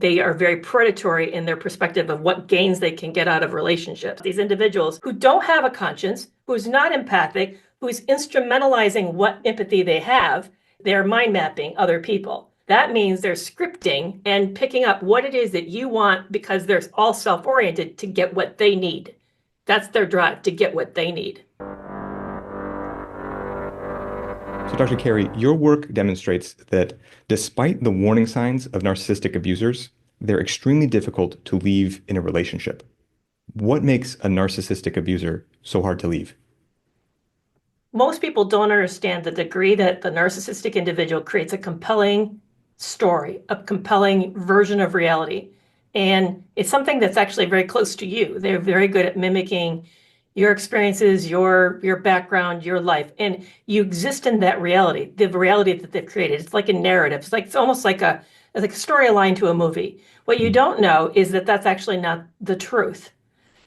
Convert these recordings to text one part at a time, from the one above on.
They are very predatory in their perspective of what gains they can get out of relationships. These individuals who don't have a conscience, who's not empathic, who's instrumentalizing what empathy they have, they're mind mapping other people. That means they're scripting and picking up what it is that you want because they're all self-oriented to get what they need. That's their drive, to get what they need. So, Dr. Kerry, your work demonstrates that despite the warning signs of narcissistic abusers, they're extremely difficult to leave in a relationship. What makes a narcissistic abuser so hard to leave? Most people don't understand the degree that the narcissistic individual creates a compelling story, a compelling version of reality. And it's something that's actually very close to you. They're very good at mimicking your experiences, your background, your life, and you exist in that reality, the reality that they've created. It's like a narrative. It's almost like a storyline to a movie. What you don't know is that that's actually not the truth.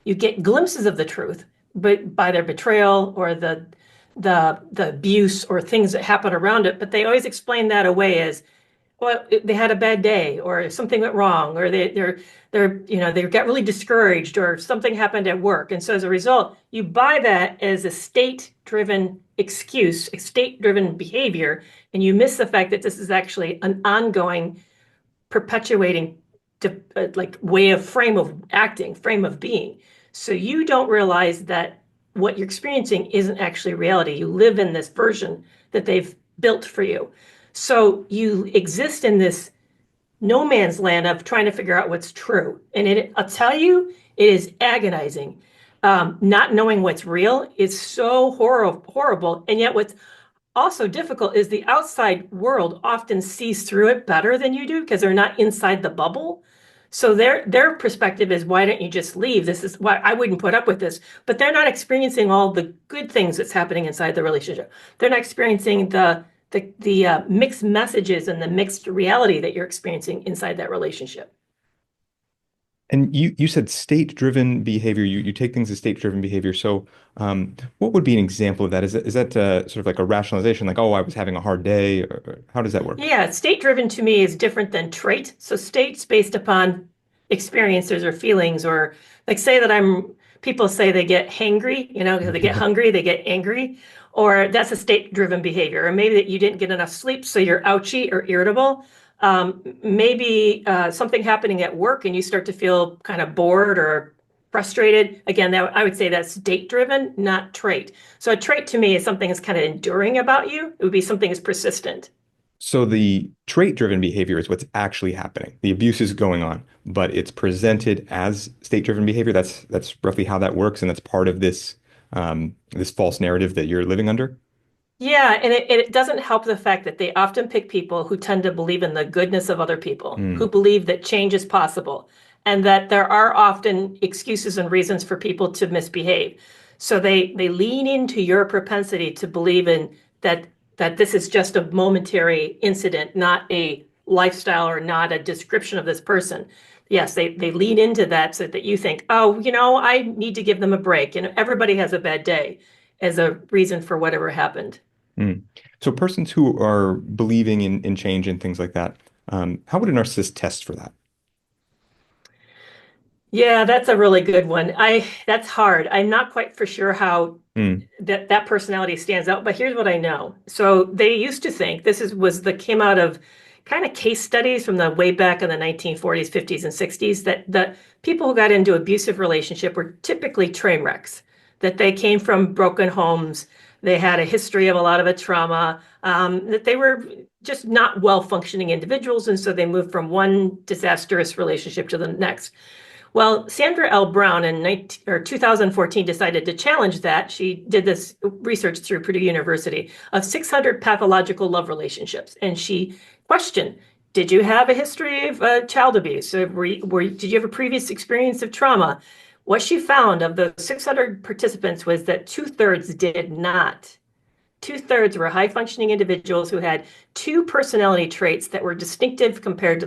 You get glimpses of the truth, but by their betrayal or the abuse or things that happen around it. But they always explain that away as, well, they had a bad day, or something went wrong, or they got really discouraged, or something happened at work. And so as a result, you buy that as a state-driven excuse, a state-driven behavior, and you miss the fact that this is actually an ongoing, perpetuating way of frame of acting, frame of being. So you don't realize that what you're experiencing isn't actually reality. You live in this version that they've built for you. So you exist in this no man's land of trying to figure out what's true. And I'll tell you, it is agonizing. Not knowing what's real is so horrible. And yet what's also difficult is the outside world often sees through it better than you do because they're not inside the bubble. So their perspective is, why don't you just leave? This is why I wouldn't put up with this. But they're not experiencing all the good things that's happening inside the relationship. They're not experiencing the mixed messages and the mixed reality that you're experiencing inside that relationship. And you said state-driven behavior. You take things as state-driven behavior. So what would be an example of that? Is that sort of like a rationalization, like, oh, I was having a hard day? Or how does that work? Yeah, state-driven to me is different than trait. So state's based upon experiences or feelings, or like say that people say they get hangry, they get hungry, they get angry, or that's a state-driven behavior. Or maybe that you didn't get enough sleep, so you're ouchy or irritable. Maybe something happening at work and you start to feel kind of bored or frustrated. Again, I would say that's state-driven, not trait. So a trait to me is something that's kind of enduring about you. It would be something that's persistent. So the trait-driven behavior is what's actually happening. The abuse is going on, but it's presented as state-driven behavior. That's roughly how that works, and that's part of this this false narrative that you're living under. Yeah, and it doesn't help the fact that they often pick people who tend to believe in the goodness of other people, who believe that change is possible, and that there are often excuses and reasons for people to misbehave. So they lean into your propensity to believe in that this is just a momentary incident, not a lifestyle or not a description of this person. Yes, they lean into that so that you think, oh, I need to give them a break. Everybody has a bad day as a reason for whatever happened. So persons who are believing in change and things like that, how would a narcissist test for that? Yeah, that's a really good one. That's hard. I'm not quite for sure how that personality stands out, but here's what I know. So they used to think came out of kind of case studies from the way back in the 1940s, 50s, and 60s, that the people who got into abusive relationship were typically train wrecks, that they came from broken homes, they had a history of a lot of a trauma, that they were just not well-functioning individuals, and so they moved from one disastrous relationship to the next. Well, Sandra L. Brown in 2014 decided to challenge that. She did this research through Purdue University of 600 pathological love relationships, and she questioned, did you have a history of child abuse? Did you have a previous experience of trauma? What she found of the 600 participants was that 2/3 did not. 2/3 were high-functioning individuals who had two personality traits that were distinctive compared to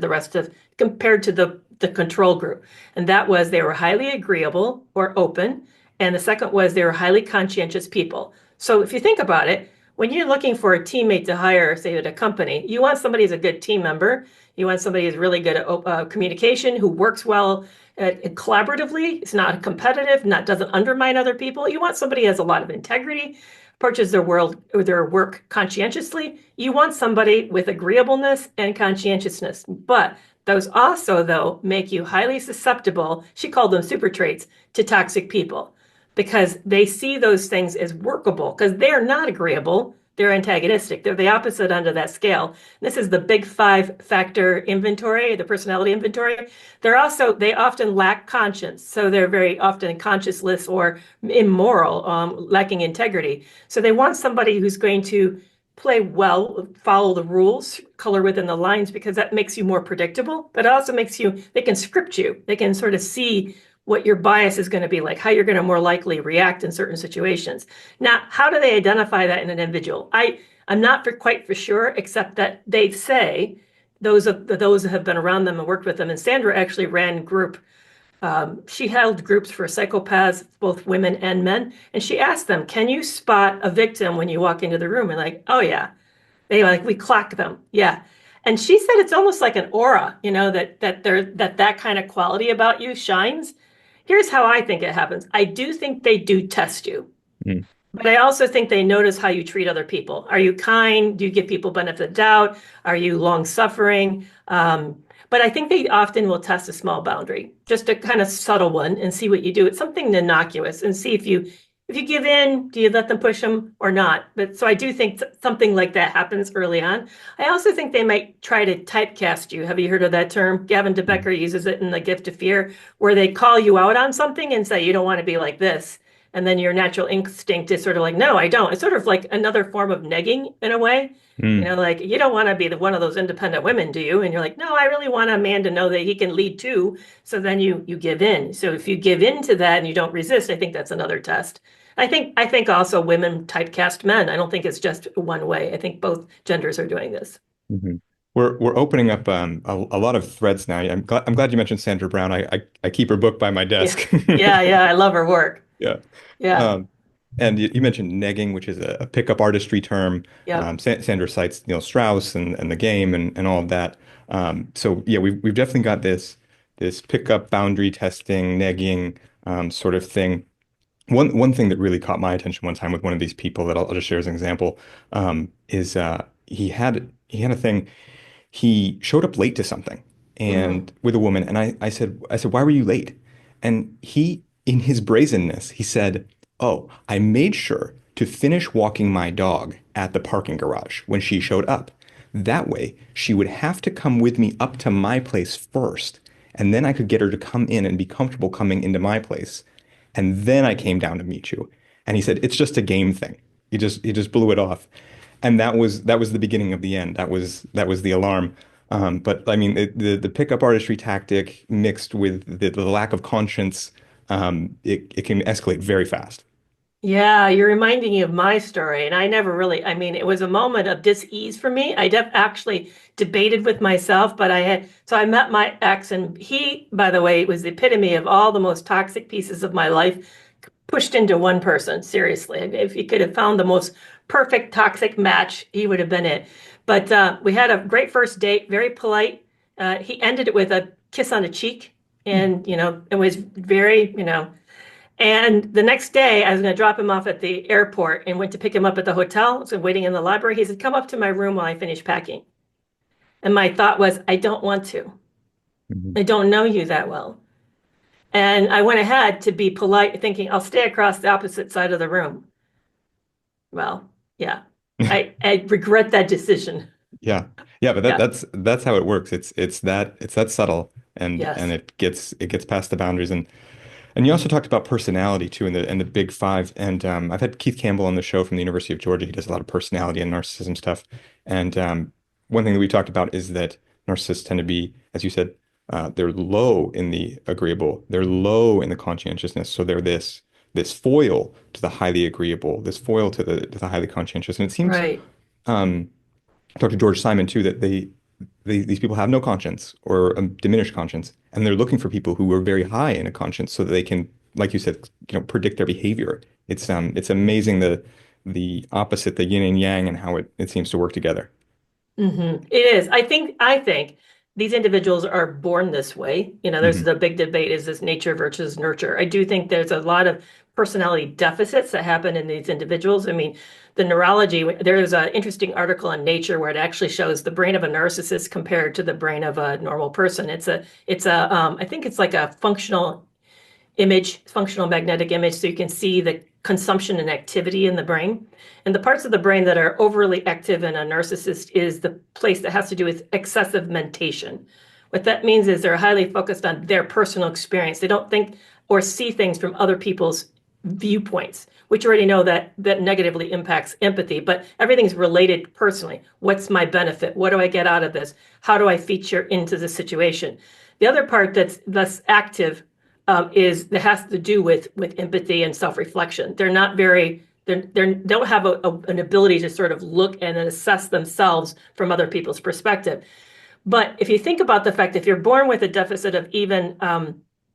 the control group. And that was they were highly agreeable or open. And the second was they were highly conscientious people. So if you think about it, when you're looking for a teammate to hire, say at a company, you want somebody who's a good team member. You want somebody who's really good at communication, who works well collaboratively. It's not competitive, not doesn't undermine other people. You want somebody who has a lot of integrity, approaches their world or their work conscientiously. You want somebody with agreeableness and conscientiousness. But those also, though, make you highly susceptible, she called them super traits, to toxic people because they see those things as workable because they're not agreeable. They're antagonistic. They're the opposite end of that scale. This is the big 5-factor inventory, the personality inventory. They often lack conscience. So they're very often conscienceless or immoral, lacking integrity. So they want somebody who's going to play well, follow the rules, color within the lines, because that makes you more predictable, but it also they can script you. They can sort of see what your bias is going to be like, how you're going to more likely react in certain situations. Now, how do they identify that in an individual? I'm not quite for sure, except that they say those who have been around them and worked with them. And Sandra actually ran she held groups for psychopaths, both women and men. And she asked them, can you spot a victim when you walk into the room? And like, oh yeah. We clock them. Yeah. And she said it's almost like an aura, that kind of quality about you shines. Here's how I think it happens. I do think they do test you, Mm. but I also think they notice how you treat other people. Are you kind? Do you give people benefit of the doubt? Are you long suffering? But I think they often will test a small boundary, just a kind of subtle one, and see what you do. It's something innocuous, and see if you give in, do you let them push them or not? But so I do think something like that happens early on. I also think they might try to typecast you. Have you heard of that term? Gavin De Becker uses it in The Gift of Fear, where they call you out on something and say, you don't want to be like this. And then your natural instinct is sort of like, no, I don't. It's sort of like another form of negging in a way. Mm. Like you don't want to be one of those independent women, do you? And you're like, no, I really want a man to know that he can lead too. So then you give in. So if you give in to that and you don't resist, I think that's another test. I think also women typecast men. I don't think it's just one way. I think both genders are doing this. Mhm. We're opening up a lot of threads now. I'm glad you mentioned Sandra Brown. I keep her book by my Yeah. desk. Yeah, yeah. I love her work. Yeah. Yeah. Um, and you mentioned negging, which is a pickup artistry term. Yeah. Sandra cites Neil Strauss and the game and all of that. So yeah, we've definitely got this pickup boundary testing, negging sort of thing. One thing that really caught my attention one time with one of these people that I'll just share as an example is he had a thing. He showed up late to something Mm. and with a woman, and I said, why were you late? And he, in his brazenness, he said, oh, I made sure to finish walking my dog at the parking garage when she showed up. That way, she would have to come with me up to my place first, and then I could get her to come in and be comfortable coming into my place. And then I came down to meet you. And he said, it's just a game thing. He just blew it off. And that was the beginning of the end. That was the alarm. But I mean, the pickup artistry tactic mixed with the lack of conscience, it can escalate very fast. Yeah, you're reminding me of my story. And I mean, it was a moment of dis-ease for me. I actually debated with myself, but so I met my ex, and he, by the way, was the epitome of all the most toxic pieces of my life pushed into one person. Seriously. If he could have found the most perfect toxic match, he would have been it. But we had a great first date, very polite. He ended it with a kiss on the cheek. And, it was very, and the next day, I was going to drop him off at the airport and went to pick him up at the hotel. So waiting in the library, he said, come up to my room while I finish packing. And my thought was, I don't want to. Mhm. I don't know you that well. And I went ahead to be polite, thinking I'll stay across the opposite side of the room. Well, yeah, I regret that decision. Yeah. Yeah, but Yeah. that's how it works. It's that subtle and Yes. it gets past the boundaries. And you also talked about personality too, and the big five. And I've had Keith Campbell on the show from the University of Georgia. He does a lot of personality and narcissism stuff. And one thing that we talked about is that narcissists tend to be, as you said, they're low in the agreeable, they're low in the conscientiousness. So they're this foil to the highly agreeable, this foil to the highly conscientious. And it seems Right. um, talked to George Simon too that these people have no conscience or a diminished conscience, and they're looking for people who are very high in a conscience so that they can, like you said, predict their behavior. It's amazing the opposite, the yin and yang, and how it seems to work together. It is. I think these individuals are born this way. There's Hmm. the big debate, is this nature versus nurture? I do think there's a lot of personality deficits that happen in these individuals. I mean, the neurology, there's an interesting article in Nature where it actually shows the brain of a narcissist compared to the brain of a normal person. I think it's like a functional magnetic image, so you can see the consumption and activity in the brain. And the parts of the brain that are overly active in a narcissist is the place that has to do with excessive mentation. What that means is they're highly focused on their personal experience. They don't think or see things from other people's viewpoints, which you already know that negatively impacts empathy, but everything's related personally. What's my benefit? What do I get out of this? How do I feature into the situation? The other part that's less active is that has to do with empathy and self-reflection. They're not very they don't have an ability to sort of look and assess themselves from other people's perspective. But if you think about the fact that if you're born with a deficit of even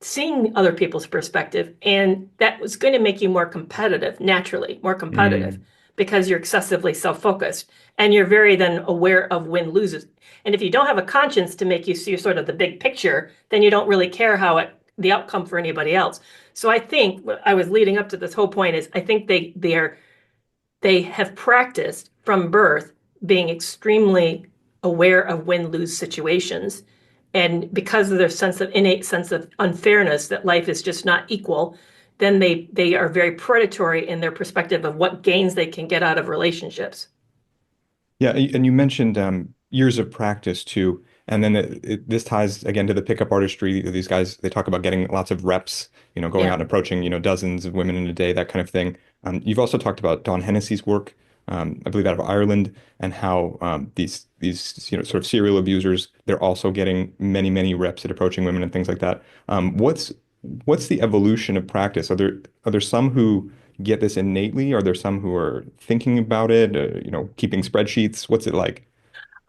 seeing other people's perspective, and that was going to make you more competitive, naturally, more competitive, Mm. because you're excessively self-focused and you're very then aware of win loses. And if you don't have a conscience to make you see sort of the big picture, then you don't really care the outcome for anybody else. So I think what I was leading up to this whole point is I think they have practiced from birth being extremely aware of win-lose situations. And because of their innate sense of unfairness, that life is just not equal, then they are very predatory in their perspective of what gains they can get out of relationships. Yeah, and you mentioned years of practice too, and then this ties again to the pickup artistry. These guys, they talk about getting lots of reps, going out Yeah. and approaching, dozens of women in a day, that kind of thing. You've also talked about Don Hennessy's work, I believe out of Ireland, and how these sort of serial abusers, they're also getting many, many reps at approaching women and things like that. What's the evolution of practice? Are there some who get this innately? Are there some who are thinking about it, keeping spreadsheets? What's it like?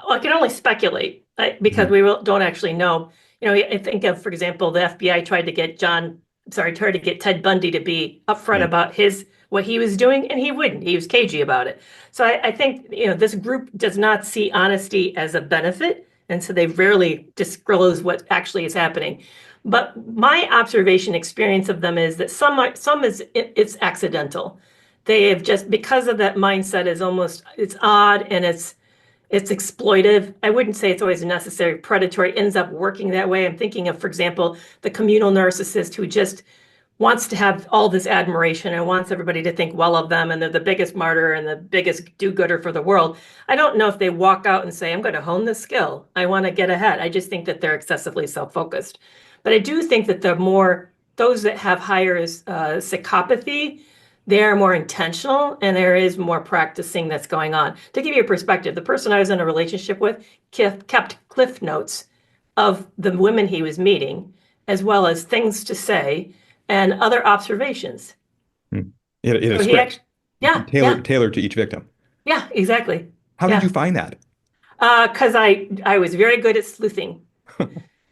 Well, I can only speculate because Mhm. we don't actually know. I think of, for example, the FBI tried to get Ted Bundy to be upfront Yeah. about what he was doing, and he wouldn't. He was cagey about it. So I think, this group does not see honesty as a benefit, and so they rarely disclose what actually is happening. But my observation experience of them is that some is it's accidental. They have just because of that mindset is it's odd and it's exploitive. I wouldn't say it's always necessary. Predatory ends up working that way. I'm thinking of, for example, the communal narcissist who just wants to have all this admiration and wants everybody to think well of them and they're the biggest martyr and the biggest do-gooder for the world. I don't know if they walk out and say, I'm going to hone this skill. I want to get ahead. I just think that they're excessively self-focused. But I do think that those that have higher psychopathy, they are more intentional and there is more practicing that's going on. To give you a perspective, the person I was in a relationship with kept cliff notes of the women he was meeting, as well as things to say and other observations. Hmm. It a So he script actually, yeah, yeah, tailored to each victim. yeah, exactly. How did you Yeah. find that? Because I was very good at sleuthing.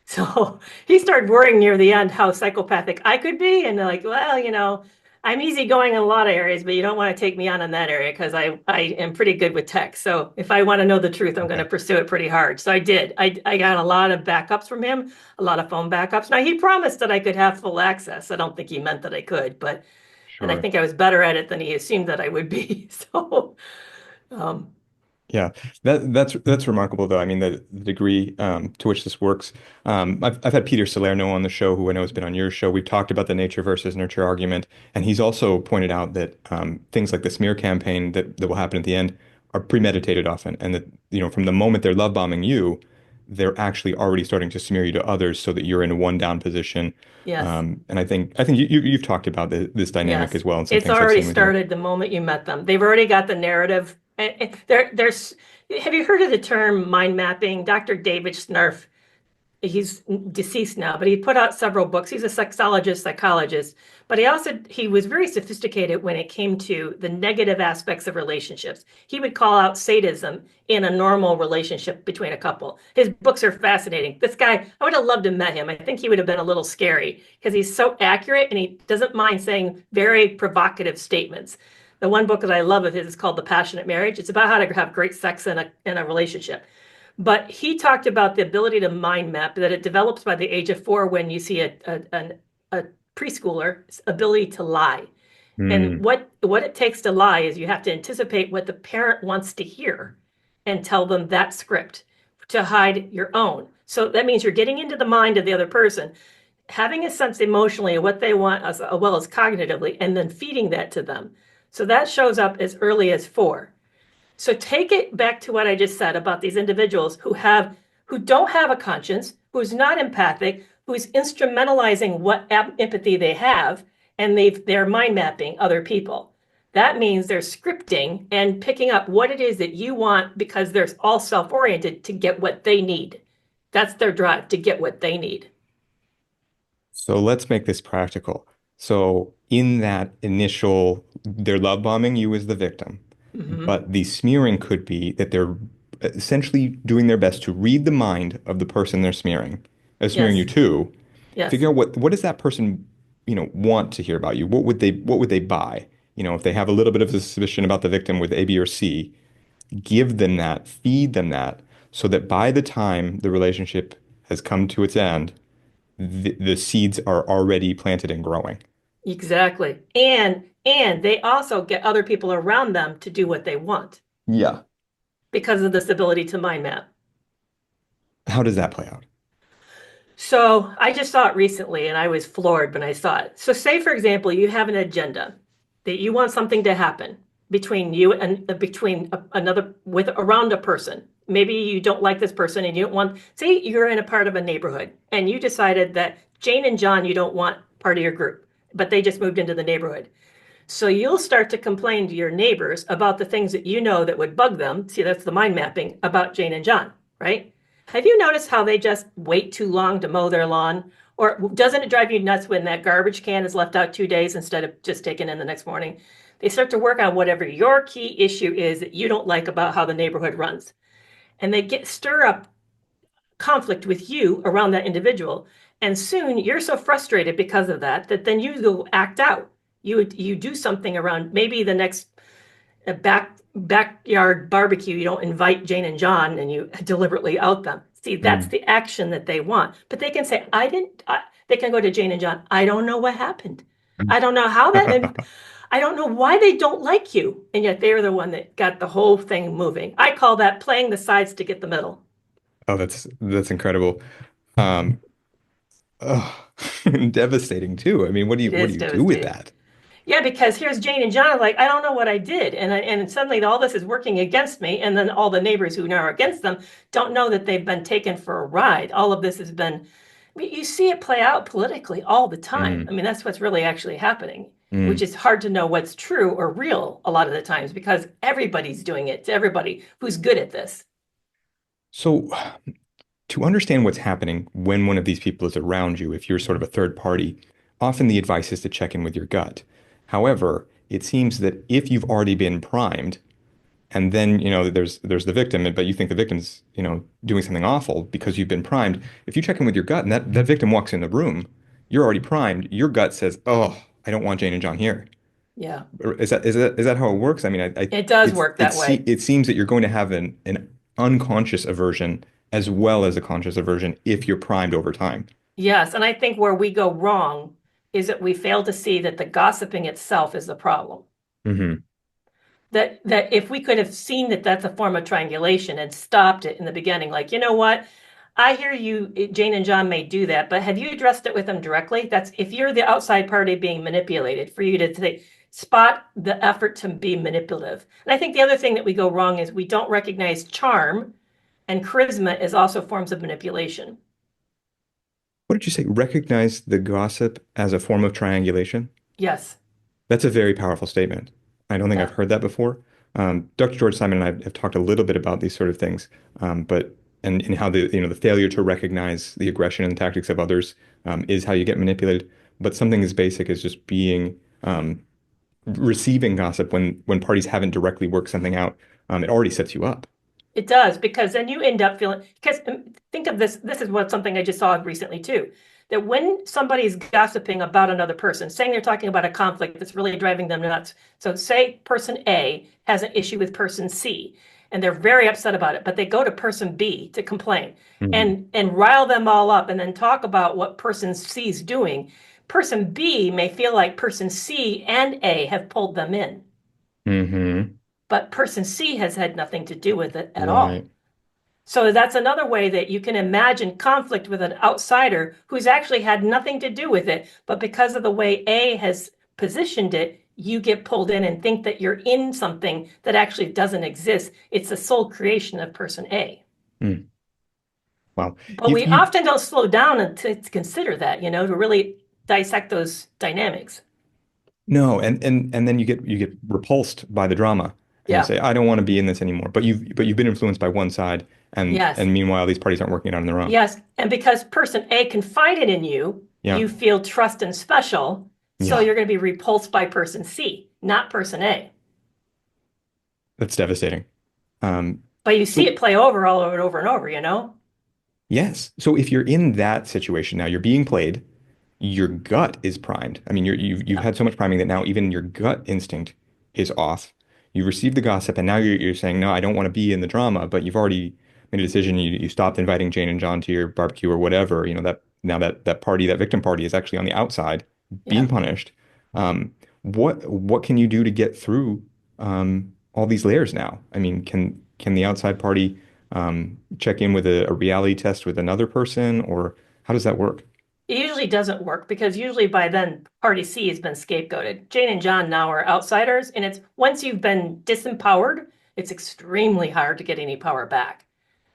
So he started worrying near the end how psychopathic I could be. And they're like, well, I'm easygoing in a lot of areas, but you don't want to take me on in that area because I am pretty good with tech. So if I want to know the truth, I'm going to Okay, pursue it pretty hard. So I did. I got a lot of backups from him, a lot of phone backups. Now he promised that I could have full access. I don't think he meant that I could, and I sure. think I was better at it than he assumed that I would be. So, um, Yeah, that's remarkable though. I mean, the degree to which this works. I've had Peter Salerno on the show, who I know has been on your show. We've talked about the nature versus nurture argument, and he's also pointed out that things like the smear campaign that will happen at the end are premeditated often, and that from the moment they're love bombing you, they're actually already starting to smear you to others so that you're in a one down position. yes. And I think you've talked about this dynamic Yes, as well, and some it's things I've already seen with you. started the moment you met them. They've already got the narrative. There's. Have you heard of the term mind mapping? Dr. David Snarf, he's deceased now, but he put out several books. He's a psychologist, but he was very sophisticated when it came to the negative aspects of relationships. He would call out sadism in a normal relationship between a couple. His books are fascinating. This guy, I would have loved to have met him. I think he would have been a little scary because he's so accurate and he doesn't mind saying very provocative statements. The one book that I love of his is called The Passionate Marriage. It's about how to have great sex in a relationship. But he talked about the ability to mind map that it develops by the age of 4 when you see a preschooler's ability to lie. And Mm. what it takes to lie is you have to anticipate what the parent wants to hear and tell them that script to hide your own. So that means you're getting into the mind of the other person, having a sense emotionally of what they want as well as cognitively, and then feeding that to them. So that shows up as early as 4. So take it back to what I just said about these individuals who don't have a conscience, who's not empathic, who's instrumentalizing what empathy they have, and they're mind mapping other people. That means they're scripting and picking up what it is that you want because they're all self-oriented to get what they need. That's their drive to get what they need. So let's make this practical. So in that initial, they're love bombing you as the victim, Mm-hmm. but the smearing could be that they're essentially doing their best to read the mind of the person they're smearing you Yes. to, Yes. figure out what does that person, want to hear about you? What would they buy? If they have a little bit of a suspicion about the victim with A, B, or C, give them that, feed them that, so that by the time the relationship has come to its end, the seeds are already planted and growing. Exactly. And they also get other people around them to do what they want Yeah. because of this ability to mind map. How does that play out? So I just saw it recently and I was floored when I saw it. So say, for example, you have an agenda that you want something to happen between you and another with around a person. Maybe you don't like this person and you don't want, say you're in a part of a neighborhood and you decided that Jane and John, you don't want part of your group, but they just moved into the neighborhood. So you'll start to complain to your neighbors about the things that you know that would bug them. See, that's the mind mapping about Jane and John, right? Have you noticed how they just wait too long to mow their lawn? Or doesn't it drive you nuts when that garbage can is left out 2 days instead of just taken in the next morning? They start to work on whatever your key issue is that you don't like about how the neighborhood runs. And they get stir up conflict with you around that individual. And soon you're so frustrated because of that that then you go act out. You do something around maybe the next backyard barbecue. You don't invite Jane and John and you deliberately out them. See, that's Mm. the action that they want. But they can say, I didn't, they can go to Jane and John. I don't know what happened. I don't know how that, I don't know why they don't like you. And yet they're the one that got the whole thing moving. I call that playing the sides to get the middle. Oh, that's incredible. Um, oh, devastating too. I mean, what do you It what do is you do with devastating. that? Yeah, because here's Jane and John like, I don't know what I did. And suddenly all this is working against me. And then all the neighbors who now are against them don't know that they've been taken for a ride. All of this has been, I mean, you see it play out politically all the time. I Mm. mean, that's what's really actually happening, which Mm. is hard to know what's true or real a lot of the times because everybody's doing it to everybody who's good at this. So to understand what's happening when one of these people is around you, if you're sort of a third party, often the advice is to check in with your gut. However, it seems that if you've already been primed, and then, there's the victim, but you think the victim's, doing something awful because you've been primed. If you check in with your gut and that victim walks in the room, you're already primed. Your gut says, "Oh, I don't want Jane and John here." Yeah, Is that how it works? I mean, it does work that way. it seems that you're going to have an unconscious aversion as well as a conscious aversion if you're primed over time. Yes, and I think where we go wrong is that we fail to see that the gossiping itself is the problem. Hmm. That if we could have seen that that's a form of triangulation and stopped it in the beginning, like, you know what? I hear you, Jane and John may do that, but have you addressed it with them directly? That's if you're the outside party being manipulated, for you to spot the effort to be manipulative. And I think the other thing that we go wrong is we don't recognize charm and charisma as also forms of manipulation. What did you say? Recognize the gossip as a form of triangulation? Yes. That's a very powerful statement. I don't think I've Yeah. heard that before. Dr. George Simon and I have talked a little bit about these sort of things, but and how the failure to recognize the aggression and tactics of others is how you get manipulated. But something as basic as just being receiving gossip when parties haven't directly worked something out, it already sets you up. It does, because then you end up feeling, because think of this, this is what something I just saw recently too. that when somebody's gossiping about another person, saying they're talking about a conflict that's really driving them nuts. So say person A has an issue with person C and they're very upset about it, but they go to person B to complain Hmm. and rile them all up and then talk about what person C is doing. Person B may feel like person C and A have pulled them in, Hmm. but person C has had nothing to do with it at all. Right. So that's another way that you can imagine conflict with an outsider who's actually had nothing to do with it, but because of the way A has positioned it, you get pulled in and think that you're in something that actually doesn't exist. It's the sole creation of person A. Mm. Wow. But we You often don't slow down to consider that, to really dissect those dynamics. No, and then you get repulsed by the drama and you Yeah. say, I don't want to be in this anymore. But you've been influenced by one side and Yes. and meanwhile these parties aren't working it out on their own. Yes. And because person A confided in you, Yeah. you feel trust and special. So Yeah. you're going to be repulsed by person C, not person A. That's devastating. Um, But you see so it play over all over and over and over. yes. So if you're in that situation now, you're being played, your gut is primed. I mean, you've Yeah. had so much priming that now even your gut instinct is off. You've received the gossip, and now you're saying, no, I don't want to be in the drama, but you've already made a decision. You stopped inviting Jane and John to your barbecue or whatever. That now that party, that victim party, is actually on the outside being Yeah. punished. What can you do to get through all these layers now? I mean, can the outside party check in with a reality test with another person, or how does that work? It usually doesn't work because usually by then party C has been scapegoated. Jane and John now are outsiders, and it's once you've been disempowered, it's extremely hard to get any power back.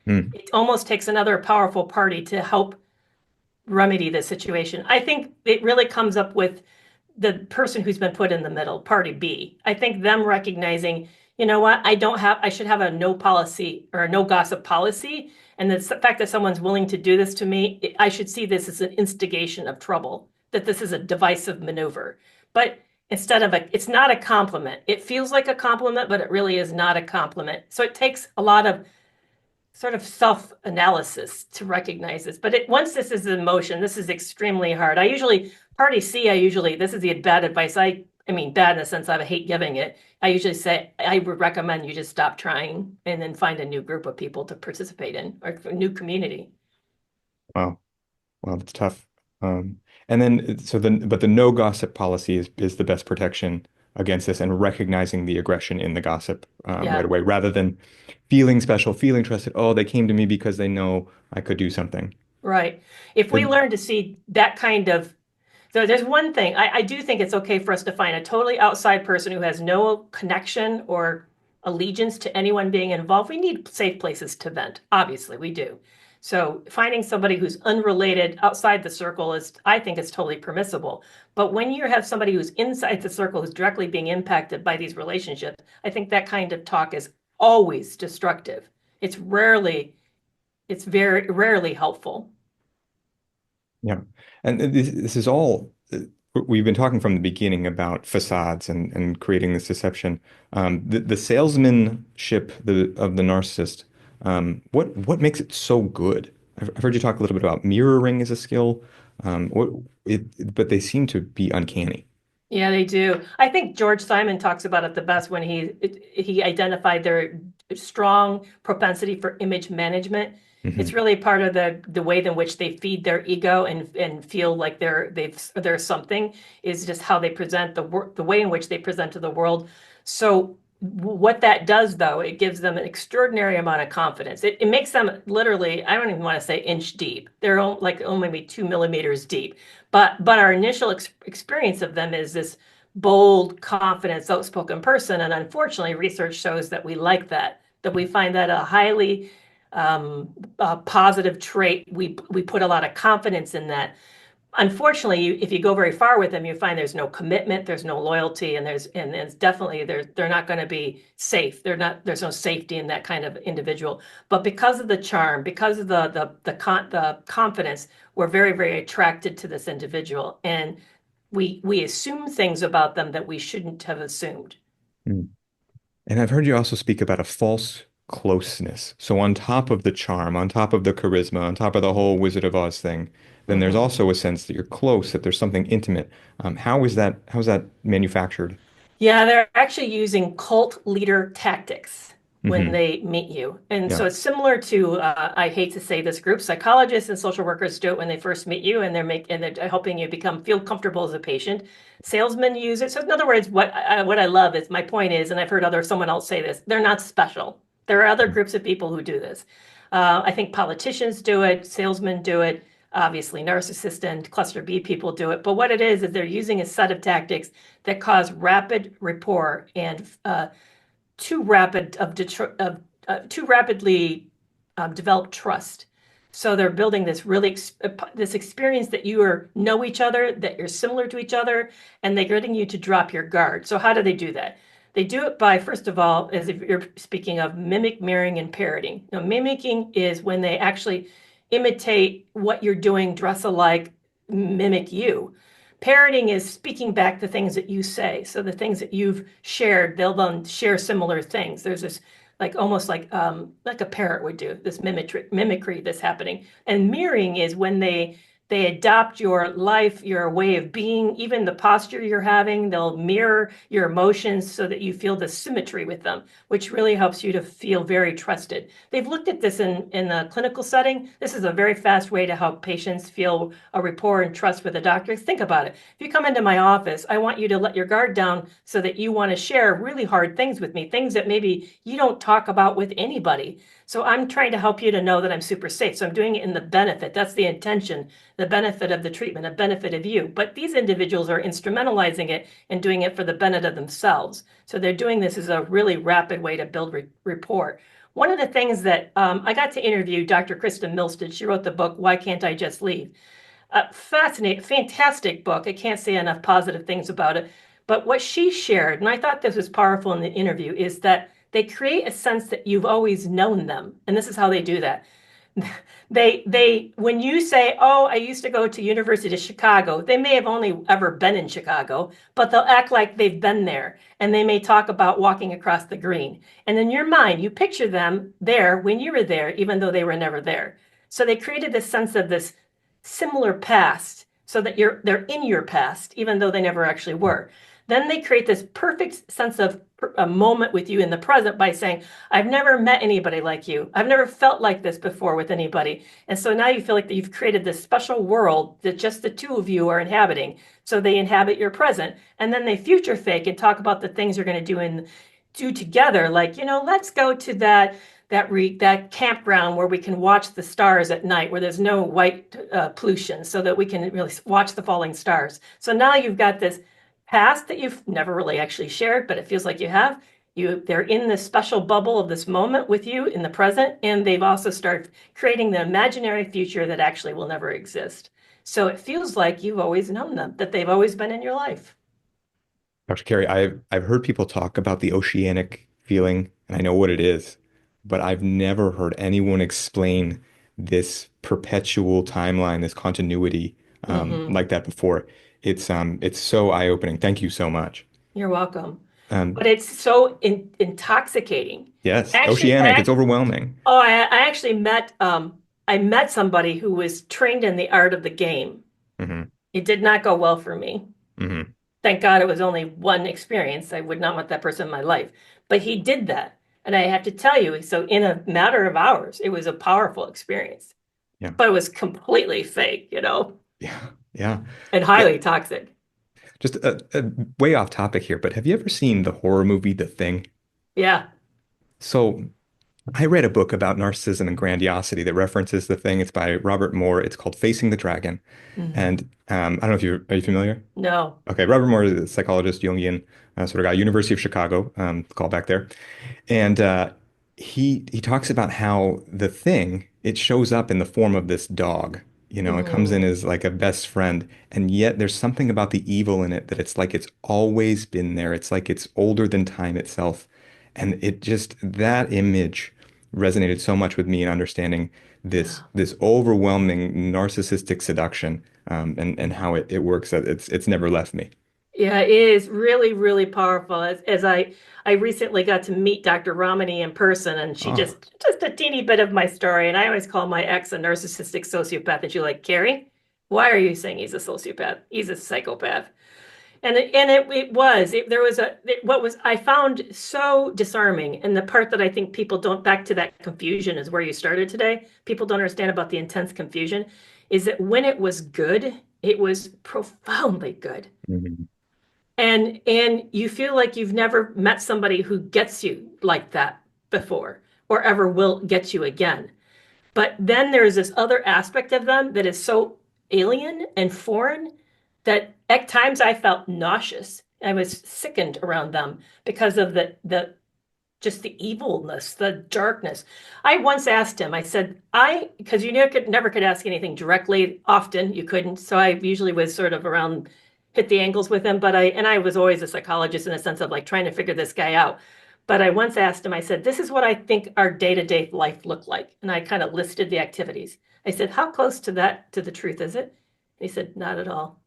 Hmm. It almost takes another powerful party to help remedy the situation. I think it really comes up with the person who's been put in the middle, party B. I think them recognizing, you know what, I should have a no policy or a no gossip policy. And the fact that someone's willing to do this to me, I should see this as an instigation of trouble, that this is a divisive maneuver. But it's not a compliment. It feels like a compliment, but it really is not a compliment. So it takes a lot of sort of self-analysis to recognize this. But once this is in motion, this is extremely hard. Party C, this is the bad advice. I mean, bad in the sense I hate giving it. I usually say, I would recommend you just stop trying and then find a new group of people to participate in or a new community. Wow. Wow, that's tough. And then but the no gossip policy is the best protection against this and recognizing the aggression in the gossip right Yeah. away rather than feeling special, feeling trusted. Oh, they came to me because they know I could do something. Right. If we The, learn to see that kind of, so there's one thing, I do think it's okay for us to find a totally outside person who has no connection or allegiance to anyone being involved. We need safe places to vent. Obviously, we do. So finding somebody who's unrelated outside the circle I think, is totally permissible. But when you have somebody who's inside the circle who's directly being impacted by these relationships, I think that kind of talk is always destructive. It's very rarely helpful. yeah. And this is all we've been talking from the beginning about facades and creating this deception. The salesmanship of the narcissist, what makes it so good? I've heard you talk a little bit about mirroring as a skill, but they seem to be uncanny. Yeah, they do. I think George Simon talks about it the best when he identified their strong propensity for image management. It's Hmm. really part of the way in which they feed their ego and feel like they're something is just how they present the way in which they present to the world. So what that does though, it gives them an extraordinary amount of confidence. It makes them literally, I don't even want to say inch deep. They're like only maybe 2 millimeters deep. But our initial experience of them is this bold, confident, outspoken person. And unfortunately, research shows that we like that we find that a highly positive trait. We put a lot of confidence in that. Unfortunately, if you go very far with them, you find there's no commitment, there's no loyalty, and it's definitely they're not going to be safe. There's no safety in that kind of individual. But because of the charm, because of the confidence, we're very, very attracted to this individual, and we assume things about them that we shouldn't have assumed. And I've heard you also speak about a false closeness. So on top of the charm, on top of the charisma, on top of the whole Wizard of Oz thing, then there's Mhm. also a sense that you're close, that there's something intimate. How is that manufactured? Yeah, they're actually using cult leader tactics when Hmm. they meet you. And Yeah. so it's similar to, I hate to say this group, psychologists and social workers do it when they first meet you and they're helping you feel comfortable as a patient. Salesmen use it. So in other words, what I love is my point is, and I've heard someone else say this, they're not special. There are other groups of people who do this. I think politicians do it, salesmen do it. Obviously, narcissist and cluster B people do it. But what it is they're using a set of tactics that cause rapid rapport and too rapid too rapidly developed trust. So they're building this experience that know each other, that you're similar to each other, and they're getting you to drop your guard. So how do they do that? They do it by, first of all, as if you're speaking of mimic, mirroring, and parroting. Now, mimicking is when they actually imitate what you're doing, dress alike, mimic you. Parroting is speaking back the things that you say. So the things that you've shared, they'll then share similar things. There's this almost like a parrot would do, this mimicry that's happening. And mirroring is when they adopt your life, your way of being, even the posture you're having. They'll mirror your emotions so that you feel the symmetry with them, which really helps you to feel very trusted. They've looked at this in a clinical setting. This is a very fast way to help patients feel a rapport and trust with a doctor. Think about it. If you come into my office, I want you to let your guard down so that you want to share really hard things with me, things that maybe you don't talk about with anybody. So I'm trying to help you to know that I'm super safe. So I'm doing it in the benefit. That's the intention, the benefit of the treatment, the benefit of you. But these individuals are instrumentalizing it and doing it for the benefit of themselves. So they're doing this as a really rapid way to build rapport. One of the things that I got to interview Dr. Kristen Milstead. She wrote the book, Why Can't I Just Leave? Fascinating, fantastic book. I can't say enough positive things about it. But what she shared, and I thought this was powerful in the interview, is that they create a sense that you've always known them. And this is how they do that. When you say, "Oh, I used to go to University of Chicago," they may have only ever been in Chicago, but they'll act like they've been there, and they may talk about walking across the green. And in your mind, you picture them there when you were there, even though they were never there. So they created this sense of this similar past, so that they're in your past, even though they never actually were. Then they create this perfect sense of a moment with you in the present by saying, I've never met anybody like you. I've never felt like this before with anybody. And so now you feel like that you've created this special world that just the two of you are inhabiting. So they inhabit your present. And then they future fake and talk about the things you're going to do together. Like, let's go to that campground where we can watch the stars at night, where there's no white pollution, so that we can really watch the falling stars. So now you've got this past that you've never really actually shared, but it feels like you have. They're in this special bubble of this moment with you in the present, and they've also started creating the imaginary future that actually will never exist. So it feels like you've always known them, that they've always been in your life. Dr. Carey, I've heard people talk about the oceanic feeling, and I know what it is, but I've never heard anyone explain this perpetual timeline, this continuity, Hmm. like that before. It's so eye-opening. Thank you so much. You're welcome. Um, But it's so intoxicating. yes, Actually, oceanic. It's overwhelming. I actually I met somebody who was trained in the art of the game. Hmm. It did not go well for me. Hmm. Thank God it was only one experience. I would not want that person in my life. But he did that. And I have to tell you, so in a matter of hours, it was a powerful experience. Yeah, But it was completely fake, yeah, yeah. and Uh, highly toxic. Just way off topic here, but have you ever seen the horror movie The Thing? Yeah. So I read a book about narcissism and grandiosity that references The Thing. It's by Robert Moore. It's called Facing the Dragon. Hmm. And I don't know if are you familiar? No. Okay, Robert Moore is a psychologist, Jungian sort of guy, University of Chicago, call back there. And he talks about how the thing, it shows up in the form of this dog. It comes in Hmm. as like a best friend, and yet there's something about the evil in it that it's like it's always been there. It's like it's older than time itself. And it just that image resonated so much with me in understanding this Yeah. this overwhelming narcissistic seduction, and how it works. It's never left me. Yeah, it is really, really powerful. As I recently got to meet Dr. Ramani in person, and she Oh. just a teeny bit of my story. And I always call my ex a narcissistic sociopath. And she's like, Kerry, why are you saying he's a sociopath? He's a psychopath. There was what was I found so disarming, and the part that I think people don't, back to that confusion is where you started today. People don't understand about the intense confusion is that when it was good, it was profoundly good. Mhm. And you feel like you've never met somebody who gets you like that before or ever will get you again. But then there's this other aspect of them that is so alien and foreign that at times I felt nauseous. I was sickened around them because of the just the evilness, the darkness. I once asked him, I said, because you never could ask anything directly, often you couldn't. So I usually was sort of around, hit the angles with him, and I was always a psychologist in a sense of like trying to figure this guy out. But I once asked him, I said, this is what I think our day-to-day life looked like. And I kind of listed the activities. I said, how close to that, to the truth is it? And he said, not at all.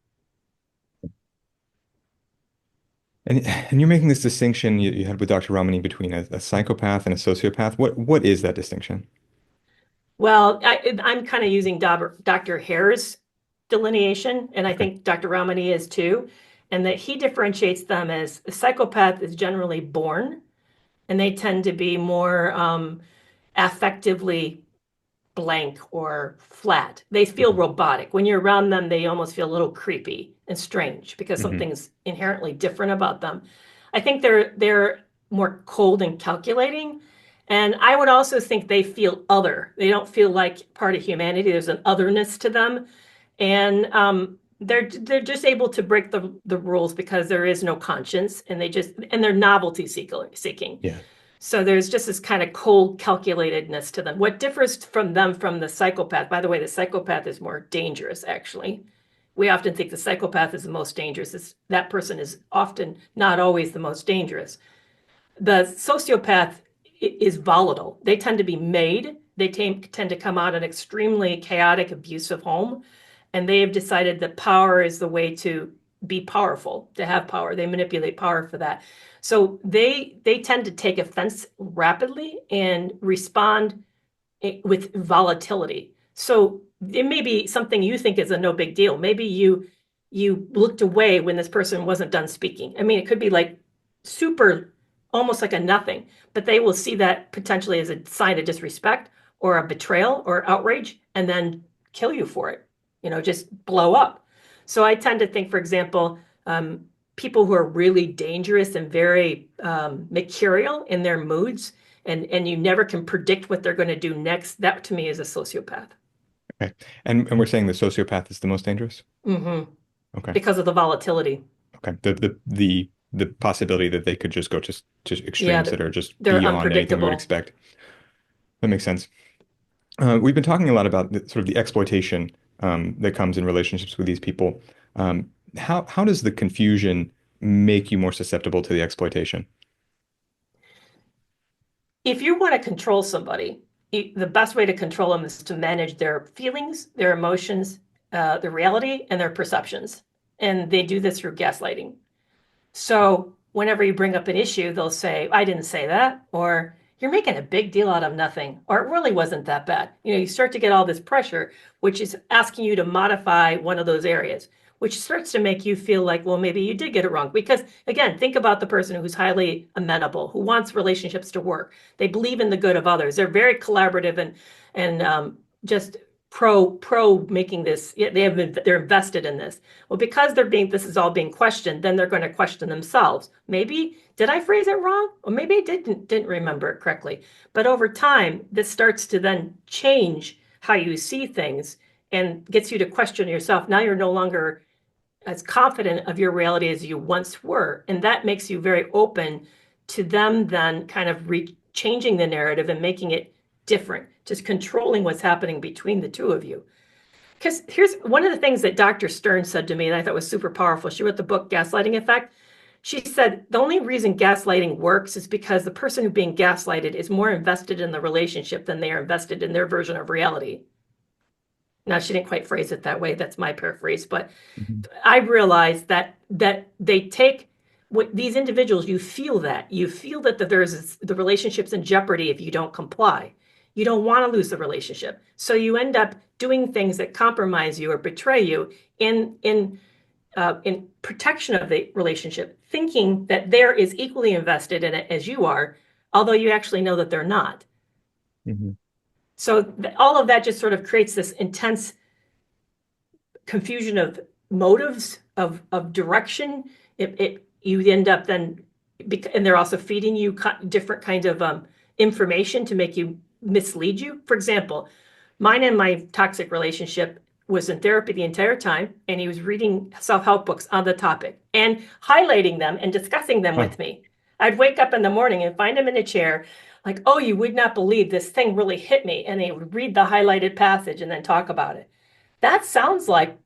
And you're making this distinction you had with Dr. Ramani between a psychopath and a sociopath. What is that distinction? Well, I'm kind of using Dr. Hare's delineation, and I Okay. think Dr. Ramani is too, and that he differentiates them as a psychopath is generally born, and they tend to be more affectively blank or flat. They feel Mhm. robotic. When you're around them, they almost feel a little creepy and strange because Mhm. something's inherently different about them. I think they're more cold and calculating. And I would also think they feel other. They don't feel like part of humanity. There's an otherness to them. And they're just able to break the rules because there is no conscience and they're novelty seeking. Yeah. So there's just this kind of cold calculatedness to them. What differs from them from the psychopath, by the way, the psychopath is more dangerous, actually. We often think the psychopath is the most dangerous. That person is often not always the most dangerous. The sociopath is volatile. They tend to be made. They tend to come out of an extremely chaotic, abusive home, and they have decided that power is the way to be powerful, to have power. They manipulate power for that. So they tend to take offense rapidly and respond with volatility. So it may be something you think is a no big deal. Maybe you looked away when this person wasn't done speaking. I mean, it could be like super, almost like a nothing, but they will see that potentially as a sign of disrespect or a betrayal or outrage and then kill you for it, just blow up. So I tend to think, for example, people who are really dangerous and very mercurial in their moods, and you never can predict what they're going to do next. That to me is a sociopath. Okay. And we're saying the sociopath is the most dangerous? Hmm. Okay. Because of the volatility. Okay. The possibility that they could just go to Yeah, extremes that are just they're beyond anything we would unpredictable. expect. That makes sense. We've been talking a lot about sort of the exploitation that comes in relationships with these people. How does the confusion make you more susceptible to the exploitation? If you want to control somebody, the best way to control them is to manage their feelings, their emotions, their reality, and their perceptions. And they do this through gaslighting. So whenever you bring up an issue, they'll say, I didn't say that, or you're making a big deal out of nothing, or it really wasn't that bad. You start to get all this pressure, which is asking you to modify one of those areas, which starts to make you feel like, well, maybe you did get it wrong. Because again, think about the person who's highly amenable, who wants relationships to work. They believe in the good of others. They're very collaborative and just pro making this. They're invested in this. Well, because this is all being questioned, then they're going to question themselves. Maybe did I phrase it wrong? Or maybe I didn't remember it correctly. But over time, this starts to then change how you see things and gets you to question yourself. Now you're no longer as confident of your reality as you once were. And that makes you very open to them then kind of changing the narrative and making it different, just controlling what's happening between the two of you. Because here's one of the things that Dr. Stern said to me that I thought was super powerful. She wrote the book Gaslighting Effect. She said the only reason gaslighting works is because the person who's being gaslighted is more invested in the relationship than they are invested in their version of reality. Now, she didn't quite phrase it that way. That's my paraphrase, but Mhm. I realized that they take what these individuals, you feel that the relationship's in jeopardy if you don't comply. You don't want to lose the relationship, so you end up doing things that compromise you or betray you in protection of the relationship, thinking that they're as equally invested in it as you are, although you actually know that they're not. Mhm. So all of that just sort of creates this intense confusion of motives, of direction. You end up then, and they're also feeding you different kinds of information to make you mislead you. For example, mine and my toxic relationship was in therapy the entire time, and he was reading self-help books on the topic and highlighting them and discussing them Huh. with me. I'd wake up in the morning and find him in a chair, like, oh, you would not believe this thing really hit me. And he would read the highlighted passage and then talk about it. That sounds like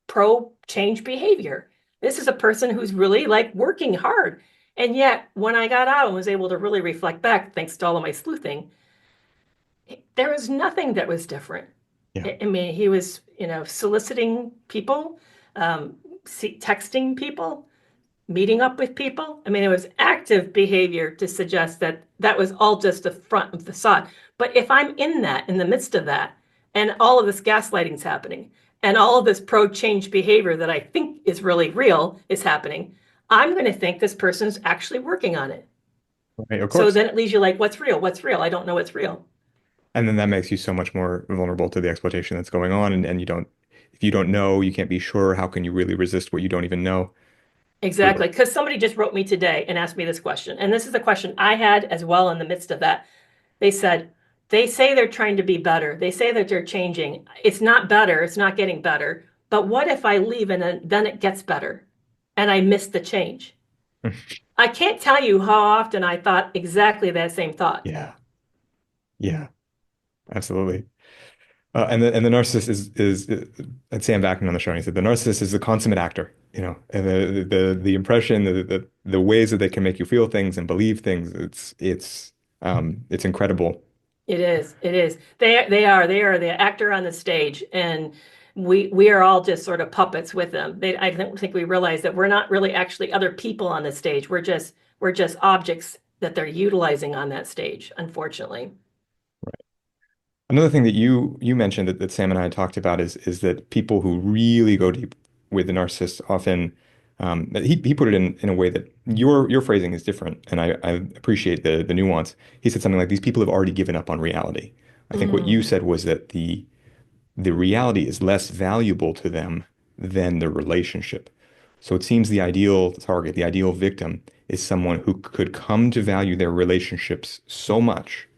pro change behavior. This is a person who's really like working hard. And yet, when I got out and was able to really reflect back, thanks to all of my sleuthing, there was nothing that was different. Yeah. I mean, he was, soliciting people, um, texting people, meeting up with people. I mean, it was active behavior to suggest that that was all just the front of the facade. But if I'm in the midst of that, and all of this gaslighting's happening, and all of this pro-change behavior that I think is really real is happening, I'm going to think this person's actually working on it. Right, of So course. then it leaves you like, what's real? What's real? I don't know what's real. And then that makes you so much more vulnerable to the exploitation that's going on. And you don't, if you don't know, you can't be sure. How can you really resist what you don't even know? Exactly. Brutal. Because somebody just wrote me today and asked me this question. And this is a question I had as well in the midst of that. They said, they say they're trying to be better. They say that they're changing. It's not better. It's not getting better. But what if I leave and then it gets better and I miss the change? I can't tell you how often I thought exactly that same thought. Yeah. Yeah. Absolutely. And the narcissist and Sam Vaknin on the show, he said the narcissist is the consummate actor, and the impression, the ways that they can make you feel things and believe things, it's incredible. It is. It is. They are the actor on the stage, and we are all just sort of puppets with them. I don't think we realize that we're not really actually other people on the stage. We're just objects that they're utilizing on that stage, unfortunately. Another thing that you mentioned that Sam and I had talked about is that people who really go deep with the narcissist often he put it in a way that your phrasing is different, and I appreciate the nuance. He said something like these people have already given up on reality. I think what you Mm, said was that the reality is less valuable to them than the relationship. So it seems the ideal target, the ideal victim, is someone who could come to value their relationships so much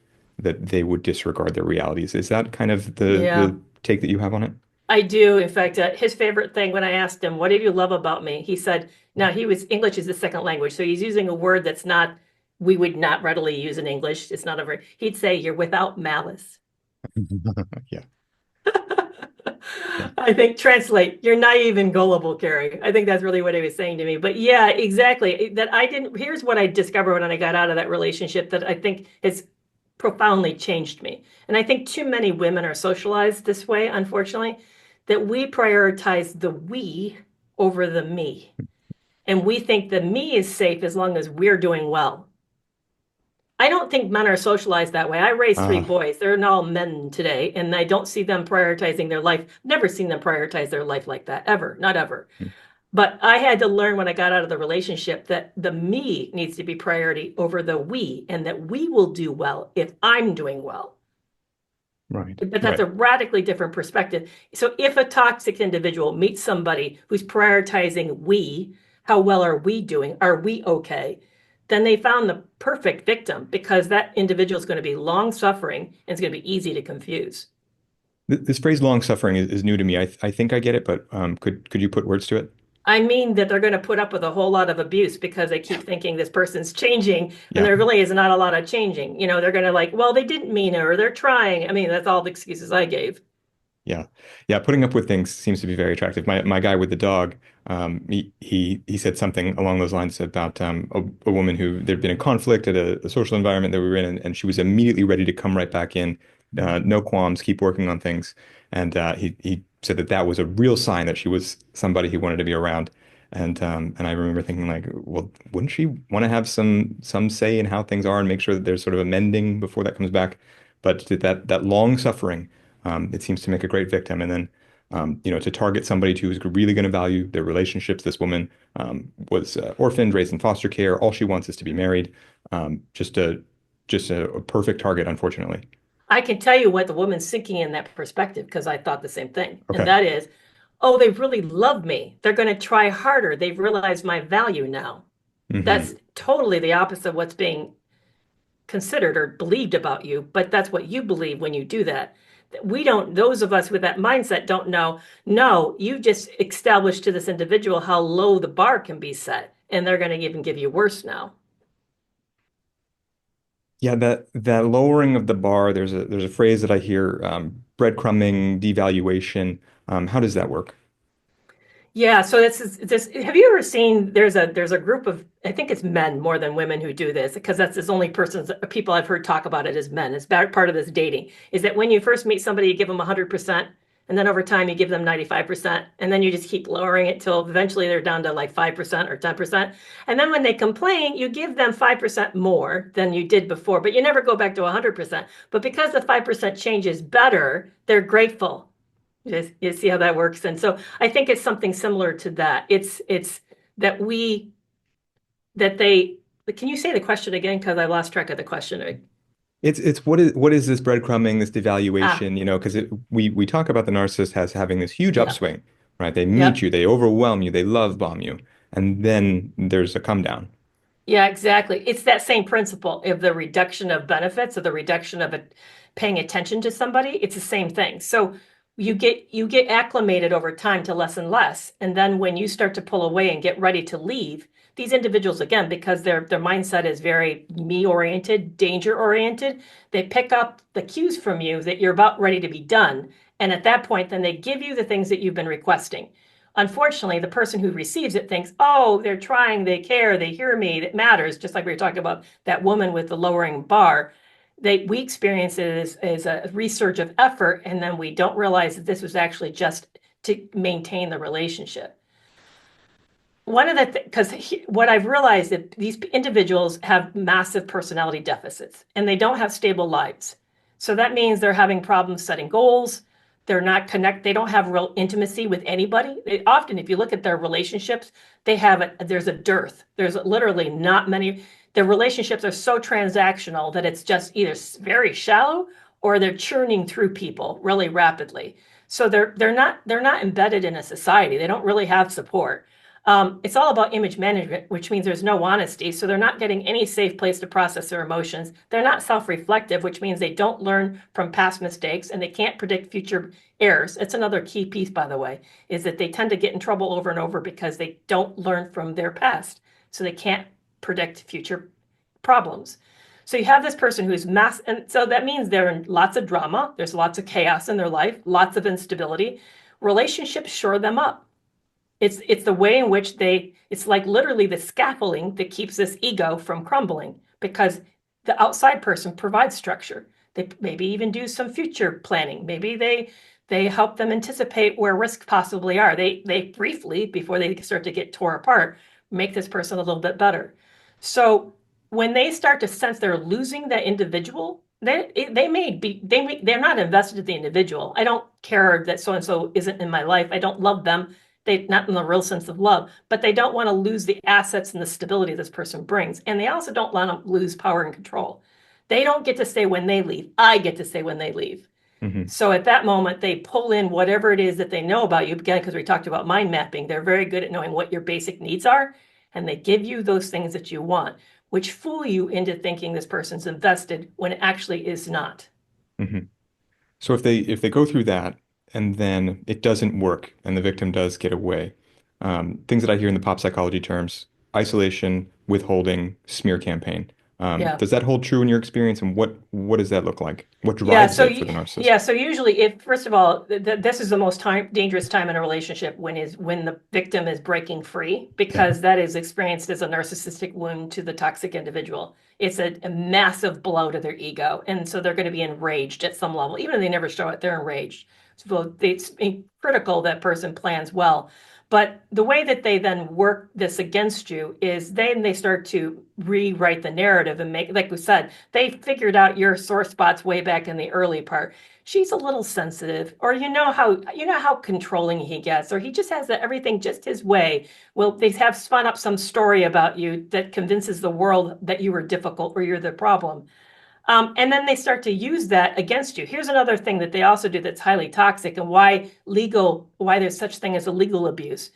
that they would disregard their realities. Is that kind of yeah. the take that you have on it? I do. In fact, his favorite thing when I asked him, "What do you love about me?" He said, "Now English is the second language, so he's using a word that's not we would not readily use in English. It's not a very. He'd say you're without malice." Yeah, yeah, I think translate, you're naive and gullible, Kerry. I think that's really what he was saying to me. But yeah, exactly. That I didn't, here's what I discovered when I got out of that relationship that I think has profoundly changed me. And I think too many women are socialized this way, unfortunately, that we prioritize the we over the me. And we think the me is safe as long as we're doing well. I don't think men are socialized that way. I raised three uh, boys. They're all men today, and I don't see them prioritizing their life. Never seen them prioritize their life like that, ever, not ever. But I had to learn when I got out of the relationship that the me needs to be priority over the we, and that we will do well if I'm doing well. right, But that's right. a radically different perspective. So if a toxic individual meets somebody who's prioritizing we, how well are we doing? Are we okay? Then they found the perfect victim because that individual is going to be long suffering and it's going to be easy to confuse. This phrase "long suffering" is new to me. I think I get it, but could you put words to it? I mean that they're going to put up with a whole lot of abuse because they keep thinking this person's changing and Yeah. there really is not a lot of changing. They're going to like, well, they didn't mean it or they're trying. I mean, that's all the excuses I gave. Yeah. Yeah. Putting up with things seems to be very attractive. My guy with the dog, he said something along those lines about a woman who there'd been a conflict at a social environment that we were in, and she was immediately ready to come right back in no qualms, keep working on things. And he said that that was a real sign that she was somebody he wanted to be around. And I remember thinking like, well, wouldn't she want to have some say in how things are and make sure that there's sort of a mending before that comes back? But that long suffering, it seems to make a great victim. And then to target somebody who's really going to value their relationships. This woman was orphaned, raised in foster care. All she wants is to be married. Just a perfect target, unfortunately. I can tell you what the woman's thinking in that perspective because I thought the same thing. And Okay. that is, oh, they really love me. They're going to try harder. They've realized my value now. Hmm. That's totally the opposite of what's being considered or believed about you, but that's what you believe when you do that. We don't, those of us with that mindset don't know, no, you just established to this individual how low the bar can be set, and they're going to even give you worse now. Yeah, that lowering of the bar. There's a phrase that I hear, breadcrumbing, devaluation. How does that work? Yeah, so this have you ever seen there's a group of I think it's men more than women who do this because that's the only persons people I've heard talk about it as men. It's part of this dating is that when you first meet somebody you give them 100% and then over time you give them 95% and then you just keep lowering it till eventually they're down to like 5% or 10%. And then when they complain, you give them 5% more than you did before, but you never go back to 100%. But because the 5% change is better, they're grateful. You see how that works? And so I think it's something similar to that. It's that we that they can you say the question again? Because I lost track of the question. It's what is this breadcrumbing, this Ah, devaluation, because we talk about the narcissist as having this huge yeah. upswing, right? They meet Yep. you, they overwhelm you, they love bomb you, and then there's a come down. Yeah, exactly. It's that same principle of the reduction of benefits or the reduction of it, paying attention to somebody. It's the same thing. So you get acclimated over time to less and less, and then when you start to pull away and get ready to leave, these individuals again, because their mindset is very me oriented, danger oriented, they pick up the cues from you that you're about ready to be done, and at that point, then they give you the things that you've been requesting. Unfortunately, the person who receives it thinks, oh, they're trying, they care, they hear me, it matters. Just like we were talking about that woman with the lowering bar. We experience it as a resurge of effort, and then we don't realize that this was actually just to maintain the relationship. One of the because what I've realized that these individuals have massive personality deficits and they don't have stable lives. So that means they're having problems setting goals. They're not connect. They don't have real intimacy with anybody. Often, if you look at their relationships, there's a dearth. There's literally not many. Their relationships are so transactional that it's just either very shallow or they're churning through people really rapidly. So they're not embedded in a society. They don't really have support. It's all about image management, which means there's no honesty. So they're not getting any safe place to process their emotions. They're not self-reflective, which means they don't learn from past mistakes and they can't predict future errors. It's another key piece, by the way, is that they tend to get in trouble over and over because they don't learn from their past. So they can't predict future problems. So you have this person who's and so that means they're in lots of drama. There's lots of chaos in their life, lots of instability. Relationships shore them up. It's the way in which it's like literally the scaffolding that keeps this ego from crumbling because the outside person provides structure. They maybe even do some future planning. Maybe they help them anticipate where risks possibly are. They briefly, before they start to get tore apart, make this person a little bit better. So when they start to sense they're losing that individual, they're not invested in the individual. I don't care that so and so isn't in my life. I don't love them. They not in the real sense of love, but they don't want to lose the assets and the stability this person brings. And they also don't want to lose power and control. They don't get to say when they leave. I get to say when they leave. Hmm. So at that moment, they pull in whatever it is that they know about you. Again, because we talked about mind mapping, they're very good at knowing what your basic needs are, and they give you those things that you want, which fool you into thinking this person's invested when it actually is not. Hmm. So if they go through that and then it doesn't work and the victim does get away, things that I hear in the pop psychology terms, isolation, withholding, smear campaign. Yeah. Does that hold true in your experience, and what does that look like? What Yeah, drives it for the narcissist? so usually if first of all, this is the most dangerous time in a relationship when the victim is breaking free Yeah. because that is experienced as a narcissistic wound to the toxic individual. It's a massive blow to their ego, and so they're going to be enraged at some level, even if they never show it, they're enraged. So it's critical that person plans well. But the way that they then work this against you is then they start to rewrite the narrative and make, like we said, they figured out your sore spots way back in the early part. She's a little sensitive, or you know how controlling he gets, or he just has everything just his way. Well, they have spun up some story about you that convinces the world that you were difficult or you're the problem. And then they start to use that against you. Here's another thing that they also do that's highly toxic and why there's such thing as a legal abuse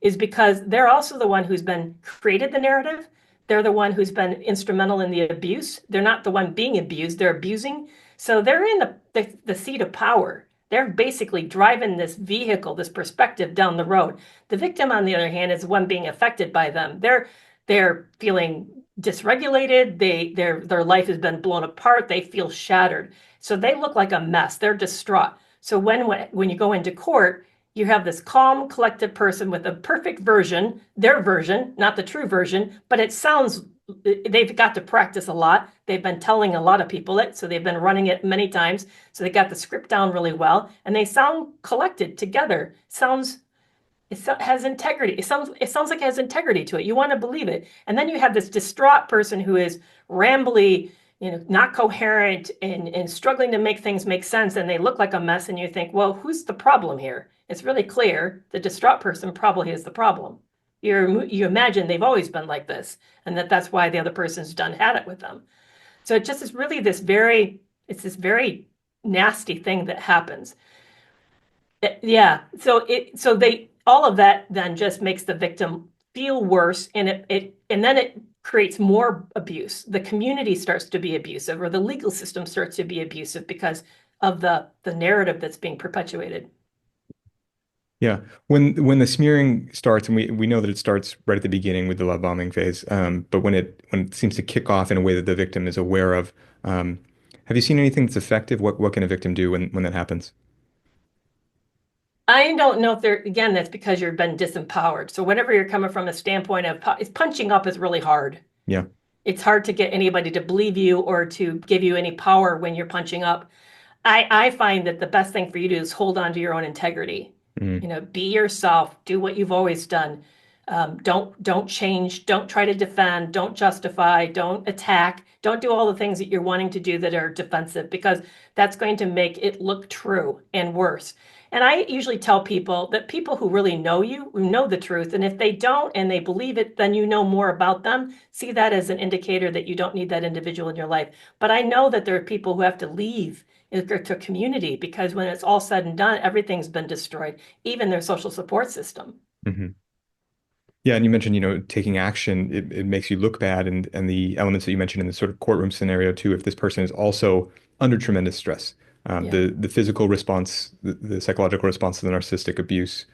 is because they're also the one who's been created the narrative. They're the one who's been instrumental in the abuse. They're not the one being abused, they're abusing. So they're in the seat of power. They're basically driving this vehicle, this perspective down the road. The victim, on the other hand, is the one being affected by them. They're feeling dysregulated. Their life has been blown apart. They feel shattered. So they look like a mess. They're distraught. So when you go into court, you have this calm, collected person with a perfect version, their version, not the true version, but they've got to practice a lot. They've been telling a lot of people it, so they've been running it many times. So they got the script down really well, and they sound collected together. It has integrity. It sounds like it has integrity to it. You want to believe it. And then you have this distraught person who is rambly, not coherent and struggling to make things make sense. And they look like a mess. And you think, well, who's the problem here? It's really clear the distraught person probably is the problem. You imagine they've always been like this and that's why the other person's had it with them. So it just is really it's this very nasty thing that happens. Yeah. So they all of that then just makes the victim feel worse, and then it creates more abuse. The community starts to be abusive, or the legal system starts to be abusive because of the narrative that's being perpetuated. Yeah. When the smearing starts, and we know that it starts right at the beginning with the love bombing phase, but when it seems to kick off in a way that the victim is aware of, have you seen anything that's effective? What can a victim do when that happens? I don't know if that's because you've been disempowered. So whenever you're coming from a standpoint of punching up is really hard. Yeah. It's hard to get anybody to believe you or to give you any power when you're punching up. I find that the best thing for you to do is hold on to your own integrity. Mm. Be yourself, do what you've always done. Don't change, don't try to defend, don't justify, don't attack, don't do all the things that you're wanting to do that are defensive because that's going to make it look true and worse. And I usually tell people that people who really know you, who know the truth, and if they don't and they believe it, then you know more about them. See that as an indicator that you don't need that individual in your life. But I know that there are people who have to leave to community because when it's all said and done, everything's been destroyed, even their social support system. Hmm. Yeah, and you mentioned, taking action, it makes you look bad, and the elements that you mentioned in the sort of courtroom scenario too, if this person is also under tremendous stress, Yeah. the physical response, the psychological response to the narcissistic abuse,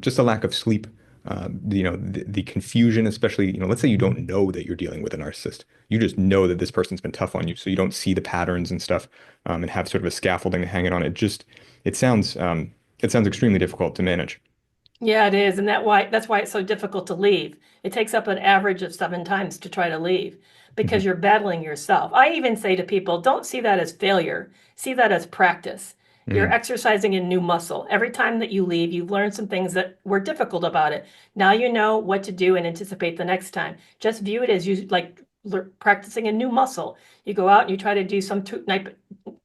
just a lack of sleep, the confusion, especially, let's say you don't know that you're dealing with a narcissist. You just know that this person's been tough on you, so you don't see the patterns and stuff, and have sort of a scaffolding to hang it on. It sounds extremely difficult to manage. Yeah, it is. And that's why it's so difficult to leave. It takes up an average of 7 times to try to leave because Mhm. you're battling yourself. I even say to people, don't see that as failure. See that as practice. You're Mm. exercising a new muscle. Every time that you leave, you've learned some things that were difficult about it. Now you know what to do and anticipate the next time. Just view it as you like practicing a new muscle. You go out and you try to do some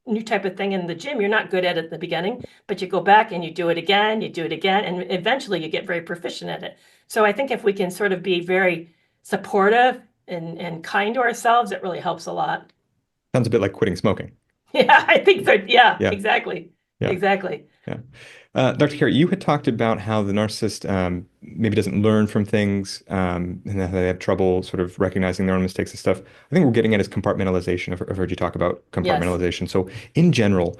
new type of thing in the gym you're not good at the beginning, but you go back and you do it again, and eventually you get very proficient at it. So I think if we can sort of be very supportive and kind to ourselves, it really helps a lot. Sounds a bit like quitting smoking. Yeah, I think so. Yeah, Yeah, exactly. yeah, Exactly. yeah. Dr. Carey, you had talked about how the narcissist maybe doesn't learn from things, and that they have trouble sort of recognizing their own mistakes and stuff. I think we're getting at is compartmentalization. I've heard you talk about Yes. compartmentalization. So, in general,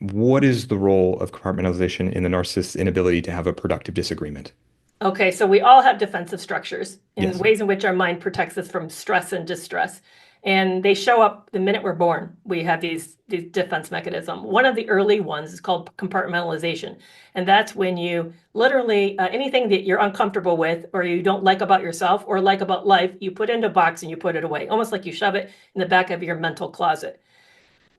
what is the role of compartmentalization in the narcissist's inability to have a productive disagreement? Okay, so we all have defensive structures in Yes. ways in which our mind protects us from stress and distress. And they show up the minute we're born. We have these defense mechanism. One of the early ones is called compartmentalization. And that's when you literally anything that you're uncomfortable with or you don't like about yourself or like about life, you put into a box and you put it away, almost like you shove it in the back of your mental closet.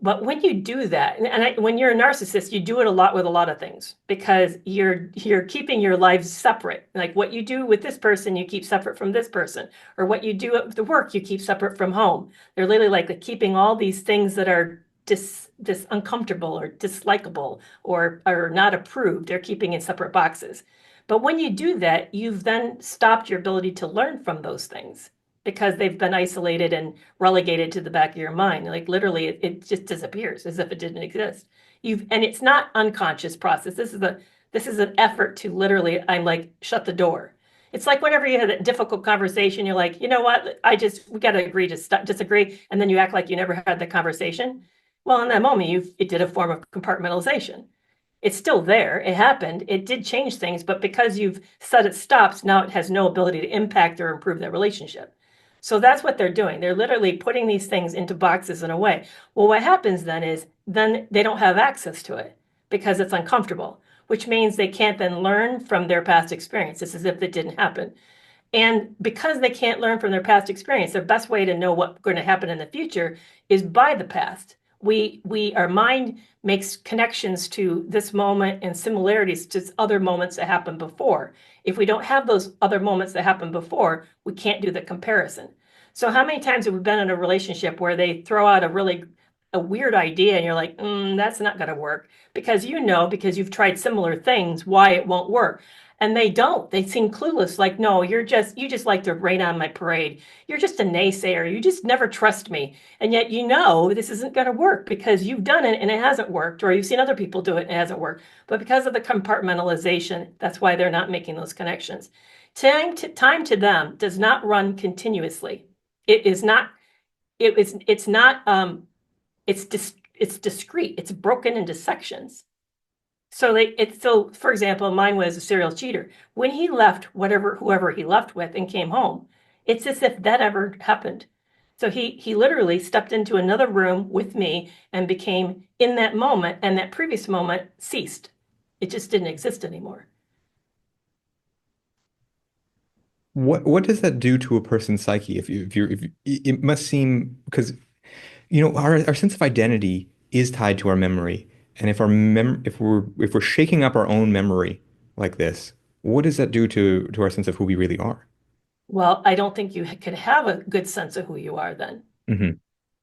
But when you do that, when you're a narcissist, you do it a lot with a lot of things because you're keeping your lives separate. Like what you do with this person, you keep separate from this person, or what you do at the work, you keep separate from home. They're literally like keeping all these things that are dis uncomfortable or dislikable or are not approved. They're keeping in separate boxes. But when you do that, you've then stopped your ability to learn from those things because they've been isolated and relegated to the back of your mind. Like literally, it just disappears as if it didn't exist. And it's not unconscious process. This is an effort to literally, I'm like, shut the door. It's like whenever you had a difficult conversation, you're like, you know what? We got to agree to disagree. And then you act like you never had the conversation. Well, in that moment, it did a form of compartmentalization. It's still there. It happened. It did change things, but because you've said it stops, now it has no ability to impact or improve that relationship. So that's what they're doing. They're literally putting these things into boxes in a way. Well, what happens then is then they don't have access to it because it's uncomfortable, which means they can't then learn from their past experiences as if it didn't happen. And because they can't learn from their past experience, their best way to know what's going to happen in the future is by the past. Our mind makes connections to this moment and similarities to other moments that happened before. If we don't have those other moments that happened before, we can't do the comparison. So how many times have we been in a relationship where they throw out a weird idea and you're like, that's not going to work because because you've tried similar things, why it won't work. And they don't. They seem clueless. Like, no, you just like to rain on my parade. You're just a naysayer. You just never trust me. And yet, this isn't going to work because you've done it and it hasn't worked, or you've seen other people do it and it hasn't worked. But because of the compartmentalization, that's why they're not making those connections. Time to them does not run continuously. It is not, it's not, it's discrete. It's broken into sections. So for example, mine was a serial cheater. When he left whoever he left with and came home, it's as if that ever happened. So he literally stepped into another room with me and became in that moment, and that previous moment ceased. It just didn't exist anymore. What does that do to a person's psyche if it must seem because our sense of identity is tied to our memory. And if we're shaking up our own memory like this, what does that do to our sense of who we really are? Well, I don't think you could have a good sense of who you are then. Hmm.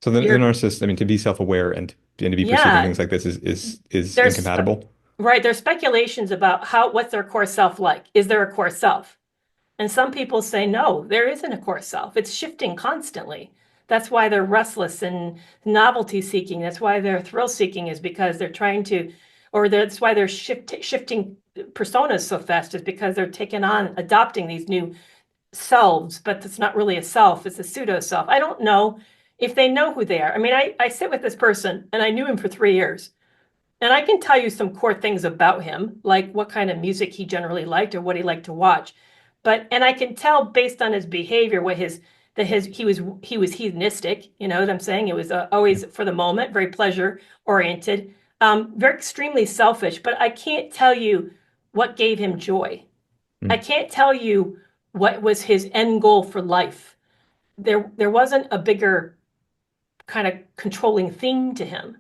So the You're, narcissist, I mean, to be self-aware and to be perceiving yeah, things like this is there's incompatible. right. There's speculations about what's their core self like. Is there a core self? And some people say, no, there isn't a core self. It's shifting constantly. That's why they're restless and novelty seeking. That's why they're thrill seeking, is because they're trying to, or that's why they're shifting personas so fast, is because they're adopting these new selves, but it's not really a self, it's a pseudo self. I don't know if they know who they are. I mean, I sit with this person and I knew him for 3 years. And I can tell you some core things about him, like what kind of music he generally liked or what he liked to watch. And I can tell based on his behavior what his that his he was hedonistic. You know what I'm saying? It was always for the moment, very pleasure oriented, very extremely selfish. But I can't tell you what gave him joy. I Mm. can't tell you what was his end goal for life. There wasn't a bigger kind of controlling theme to him.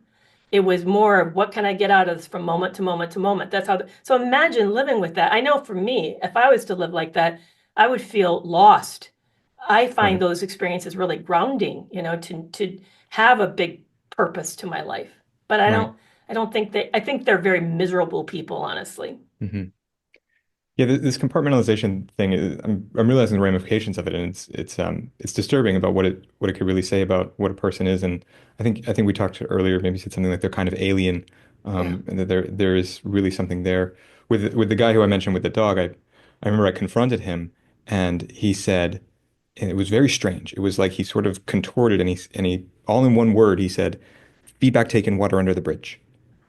It was more of what can I get out of this from moment to moment to moment. So imagine living with that. I know for me, if I was to live like that, I would feel lost. I find Right. those experiences really grounding, to have a big purpose to my life. But Right. I don't think I think they're very miserable people, honestly. Hmm. Yeah, this compartmentalization thing I'm realizing the ramifications of it, and it's disturbing about what it could really say about what a person is. And I think we talked earlier, maybe said something like they're kind of alien, Yeah. and that there is really something there. With the guy who I mentioned with the dog, I remember I confronted him, and he said, and it was very strange. It was like he sort of contorted, and he all in one word he said, "Feedback taken, water under the bridge,"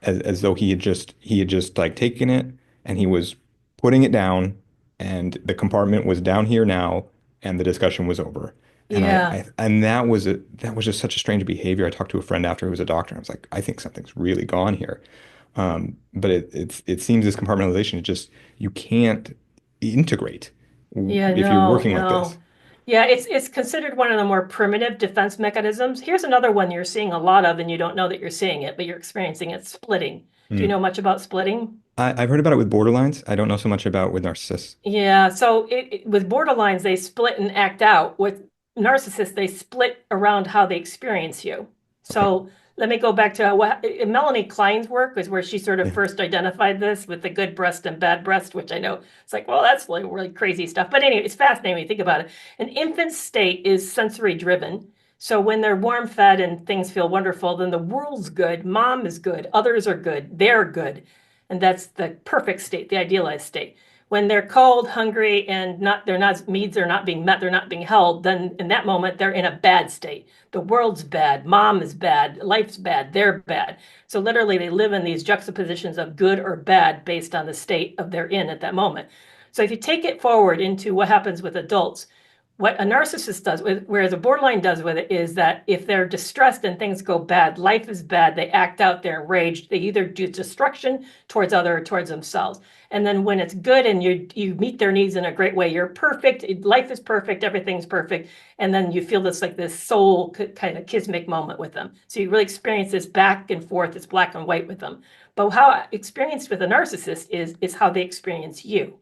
as though he had just like taken it and he was putting it down, and the compartment was down here now, and the discussion was over. And Yeah. and that was just such a strange behavior. I talked to a friend after who was a doctor. And I was like, I think something's really gone here. But it seems this compartmentalization is just you can't integrate Yeah, if you're no, working like this. no. Yeah, it's considered one of the more primitive defense mechanisms. Here's another one you're seeing a lot of, and you don't know that you're seeing it, but you're experiencing it, splitting. Do you know Mm. much about splitting? I've heard about it with borderlines. I don't know so much about with narcissists. Yeah, so with borderlines, they split and act out. With narcissists, they split around how they experience you. Okay. So let me go back to what Melanie Klein's work is where she sort of Yeah. first identified this with the good breast and bad breast, which I know it's like, well, that's like really crazy stuff. But anyway, it's fascinating when you think about it. An infant's state is sensory driven. So when they're warm fed and things feel wonderful, then the world's good, mom is good, others are good, they're good. And that's the perfect state, the idealized state. When they're cold, hungry, and not their needs are not being met, they're not being held, then in that moment they're in a bad state. The world's bad, mom is bad, life's bad, they're bad. So literally they live in these juxtapositions of good or bad based on the state of they're in at that moment. So if you take it forward into what happens with adults, what a narcissist does, whereas a borderline does with it, is that if they're distressed and things go bad, life is bad, they act out, they're enraged, they either do destruction towards other or towards themselves. And then when it's good and you meet their needs in a great way, you're perfect, life is perfect, everything's perfect, and then you feel this like this soul kind of kismic moment with them. So you really experience this back and forth, it's black and white with them. But how experienced with a narcissist is how they experience you.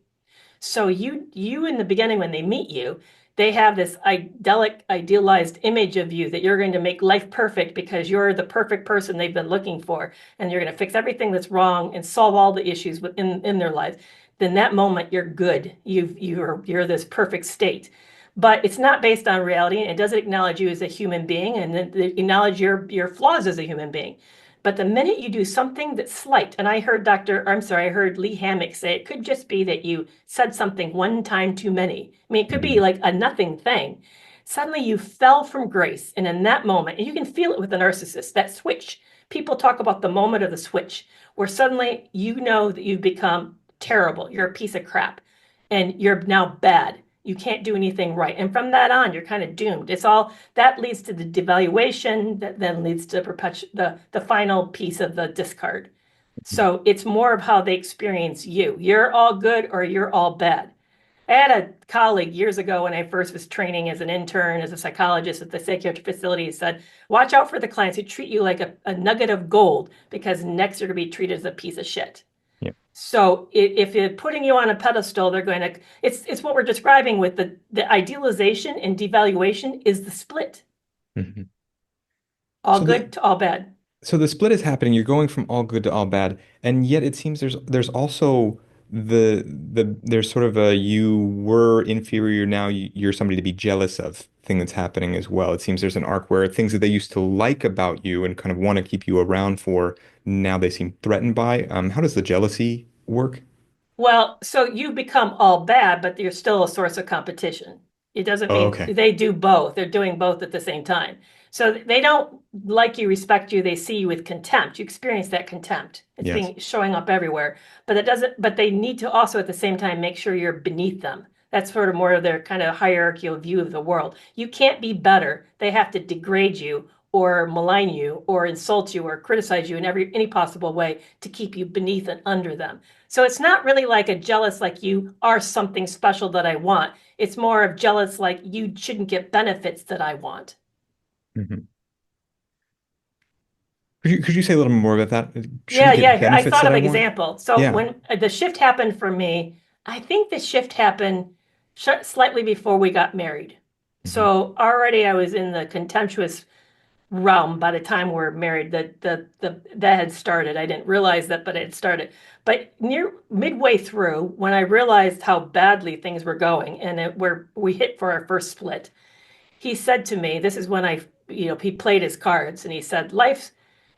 So you in the beginning when they meet you, they have this idyllic, idealized image of you that you're going to make life perfect because you're the perfect person they've been looking for, and you're going to fix everything that's wrong and solve all the issues in their lives. Then that moment you're good. You're this perfect state. But it's not based on reality, and it doesn't acknowledge you as a human being, and it acknowledge your flaws as a human being. But the minute you do something that's slight, and I heard Lee Hammock say it could just be that you said something one time too many. I mean, it could be Mhm. like a nothing thing. Suddenly you fell from grace. And in that moment, and you can feel it with the narcissist, that switch. People talk about the moment of the switch, where suddenly you know that you've become terrible. You're a piece of crap and you're now bad. You can't do anything right. And from that on, you're kind of doomed. It's all that leads to the devaluation that then leads to the final piece of the discard. So it's more of how they experience you. You're all good or you're all bad. I had a colleague years ago when I first was training as an intern, as a psychologist at the psychiatric facility, who said, watch out for the clients who treat you like a nugget of gold because next you're going to be treated as a piece of shit. Yeah. So if you're putting you on a pedestal, they're going to, it's what we're describing with the idealization and devaluation is the split, Mhm. all So the good to all bad. so the split is happening. You're going from all good to all bad, and yet it seems there's also there's sort of a you were inferior, now you're somebody to be jealous of thing that's happening as well. It seems there's an arc where things that they used to like about you and kind of want to keep you around for, now they seem threatened by. How does the jealousy work? Well, so you become all bad, but you're still a source of competition. It doesn't Oh, mean okay. they do both. They're doing both at the same time. So they don't like you, respect you. They see you with contempt. You experience that contempt. It's Yes. being showing up everywhere. But it doesn't, but they need to also at the same time make sure you're beneath them. That's sort of more of their kind of hierarchical view of the world. You can't be better. They have to degrade you or malign you or insult you or criticize you in any possible way to keep you beneath and under them. So it's not really like a jealous, like you are something special that I want. It's more of jealous, like you shouldn't get benefits that I want. Mhm. Could you say a little more about that? Yeah, Shouldn't yeah. get Here, I benefits thought that of I an want? example. So Yeah. when the shift happened for me, I think the shift happened slightly before we got married. Mhm. So already I was in the contemptuous realm by the time we're married. That had started. I didn't realize that, but it had started. But near midway through, when I realized how badly things were going, and where we hit for our first split, he said to me, this is when he played his cards and he said, life's,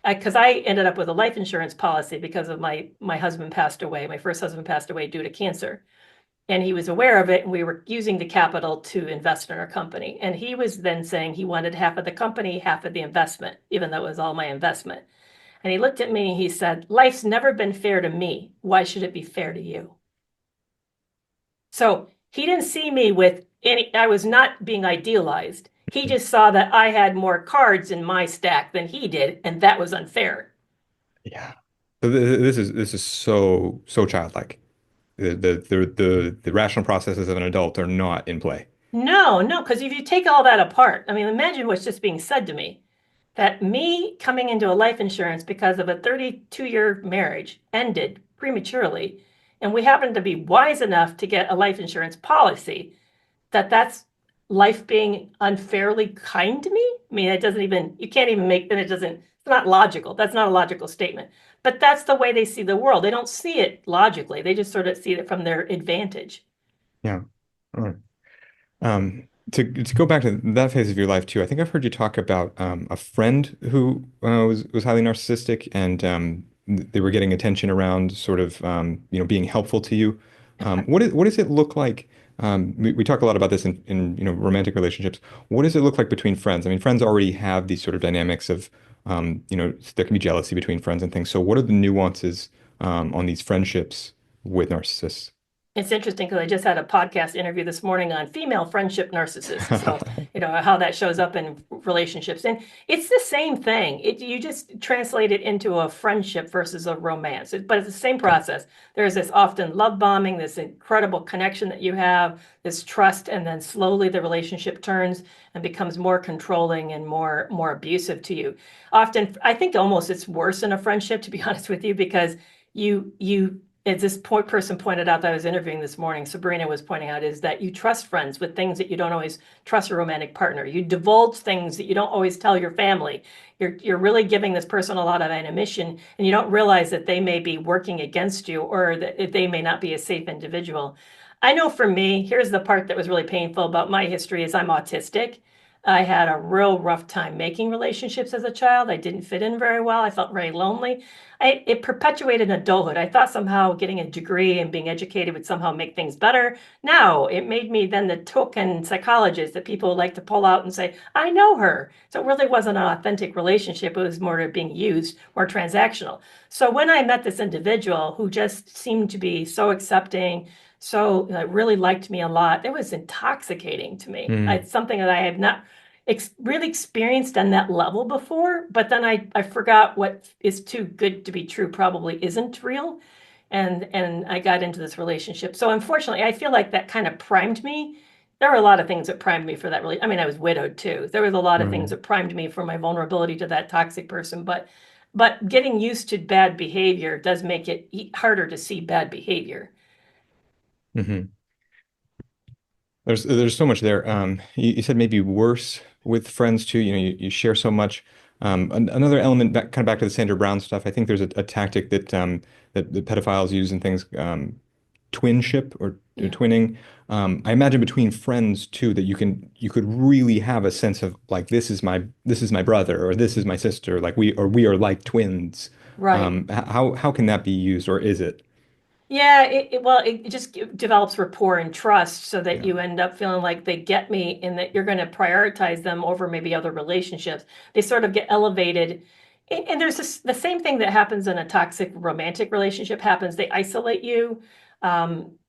because I ended up with a life insurance policy because of my husband passed away. My first husband passed away due to cancer. And he was aware of it, and we were using the capital to invest in our company. And he was then saying he wanted half of the company, half of the investment, even though it was all my investment. And he looked at me and he said, life's never been fair to me. Why should it be fair to you? So he didn't see me with any, I was not being idealized. He just saw that I had more cards in my stack than he did, and that was unfair. Yeah. This is so childlike. The rational processes of an adult are not in play. No, no, because if you take all that apart, I mean, imagine what's just being said to me. That me coming into a life insurance because of a 32-year marriage ended prematurely, and we happened to be wise enough to get a life insurance policy, that's life being unfairly kind to me. I mean, it doesn't even, you can't even make, then it doesn't, it's not logical. That's not a logical statement. But that's the way they see the world. They don't see it logically. They just sort of see it from their advantage. Yeah. All right. To go back to that phase of your life too, I think I've heard you talk about a friend who was highly narcissistic, and they were getting attention around sort of being helpful to you. What does it look like? We talk a lot about this in romantic relationships. What does it look like between friends? I mean, friends already have these sort of dynamics of there can be jealousy between friends and things. So what are the nuances on these friendships with narcissists? It's interesting because I just had a podcast interview this morning on female friendship narcissists. So, how that shows up in relationships. And it's the same thing. You just translate it into a friendship versus a romance. But it's the same Okay. process. There's this often love bombing, this incredible connection that you have, this trust, and then slowly the relationship turns and becomes more controlling and more abusive to you. Often, I think almost it's worse in a friendship, to be honest with you, because you as this person pointed out that I was interviewing this morning, Sabrina was pointing out, is that you trust friends with things that you don't always trust a romantic partner. You divulge things that you don't always tell your family. You're really giving this person a lot of ammunition, and you don't realize that they may be working against you, or that they may not be a safe individual. I know for me, here's the part that was really painful about my history is I'm autistic. I had a real rough time making relationships as a child. I didn't fit in very well. I felt very lonely. It perpetuated adulthood. I thought somehow getting a degree and being educated would somehow make things better. No, it made me then the token psychologist that people like to pull out and say, I know her. So it really wasn't an authentic relationship. It was more being used, more transactional. So when I met this individual who just seemed to be so accepting, so really liked me a lot, it was intoxicating to me. Mm, It's something that I have not really experienced on that level before, but then I forgot what is too good to be true probably isn't real. And I got into this relationship. So unfortunately, I feel like that kind of primed me. There were a lot of things that primed me for that. Really, I mean, I was widowed too. There was a lot of things right. that primed me for my vulnerability to that toxic person. But getting used to bad behavior does make it harder to see bad behavior. Hmm. There's so much there. You said maybe worse with friends too. You share so much. Another element kind of back to the Sandra Brown stuff. I think there's a tactic that the pedophiles use in things, twinship or Yeah. twinning. I imagine between friends too that you could really have a sense of like this is my brother or this is my sister. Like we are like twins. Right. How can that be used, or is it? Yeah, it just develops rapport and trust so that Yeah. you end up feeling like they get me and that you're going to prioritize them over maybe other relationships. They sort of get elevated. And there's the same thing that happens in a toxic romantic relationship happens. They isolate you.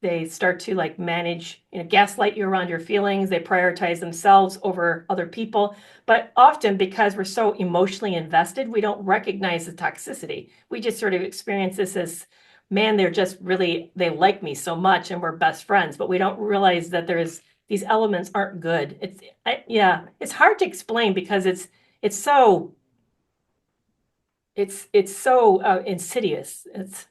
They start to like manage, gaslight you around your feelings. They prioritize themselves over other people. But often because we're so emotionally invested, we don't recognize the toxicity. We just sort of experience this as man, they like me so much and we're best friends, but we don't realize that these elements aren't good. Yeah, it's hard to explain because it's so it's so insidious. It's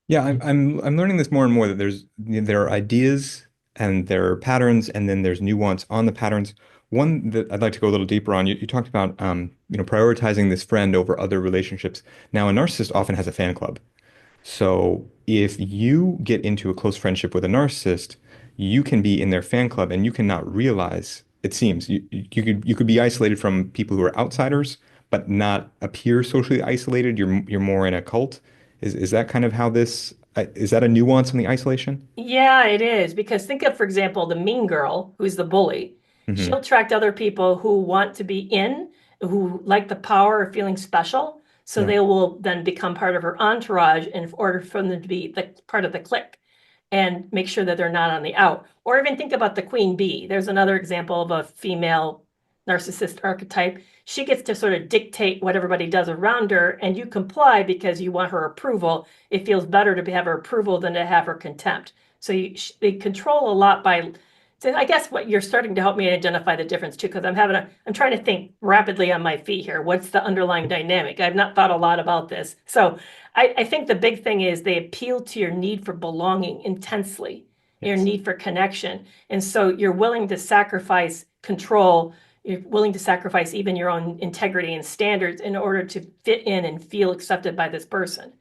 Yeah, I'm learning this more and more that there are ideas and there are patterns and then there's nuance on the patterns. One that I'd like to go a little deeper on, you talked about prioritizing this friend over other relationships. Now, a narcissist often has a fan club. So if you get into a close friendship with a narcissist, you can be in their fan club and you cannot realize, it seems, you could be isolated from people who are outsiders, but not appear socially isolated. You're more in a cult. Is that kind of how this is that a nuance in the isolation? Yeah, it is. Because think of, for example, the mean girl who's the bully. She'll Hmm. attract other people who want to be in, who like the power of feeling special. So Yeah. they will then become part of her entourage in order for them to be the part of the clique. and make sure that they're not on the out. Or even think about the queen bee. There's another example of a female narcissist archetype. She gets to sort of dictate what everybody does around her, and you comply because you want her approval. It feels better to have her approval than to have her contempt. So they control a lot by. So I guess what you're starting to help me identify the difference too, because I'm trying to think rapidly on my feet here. What's the underlying dynamic? I've not thought a lot about this. So I think the big thing is they appeal to your need for belonging intensely, your Yes. need for connection. And so you're willing to sacrifice control, you're willing to sacrifice even your own integrity and standards in order to fit in and feel accepted by this person.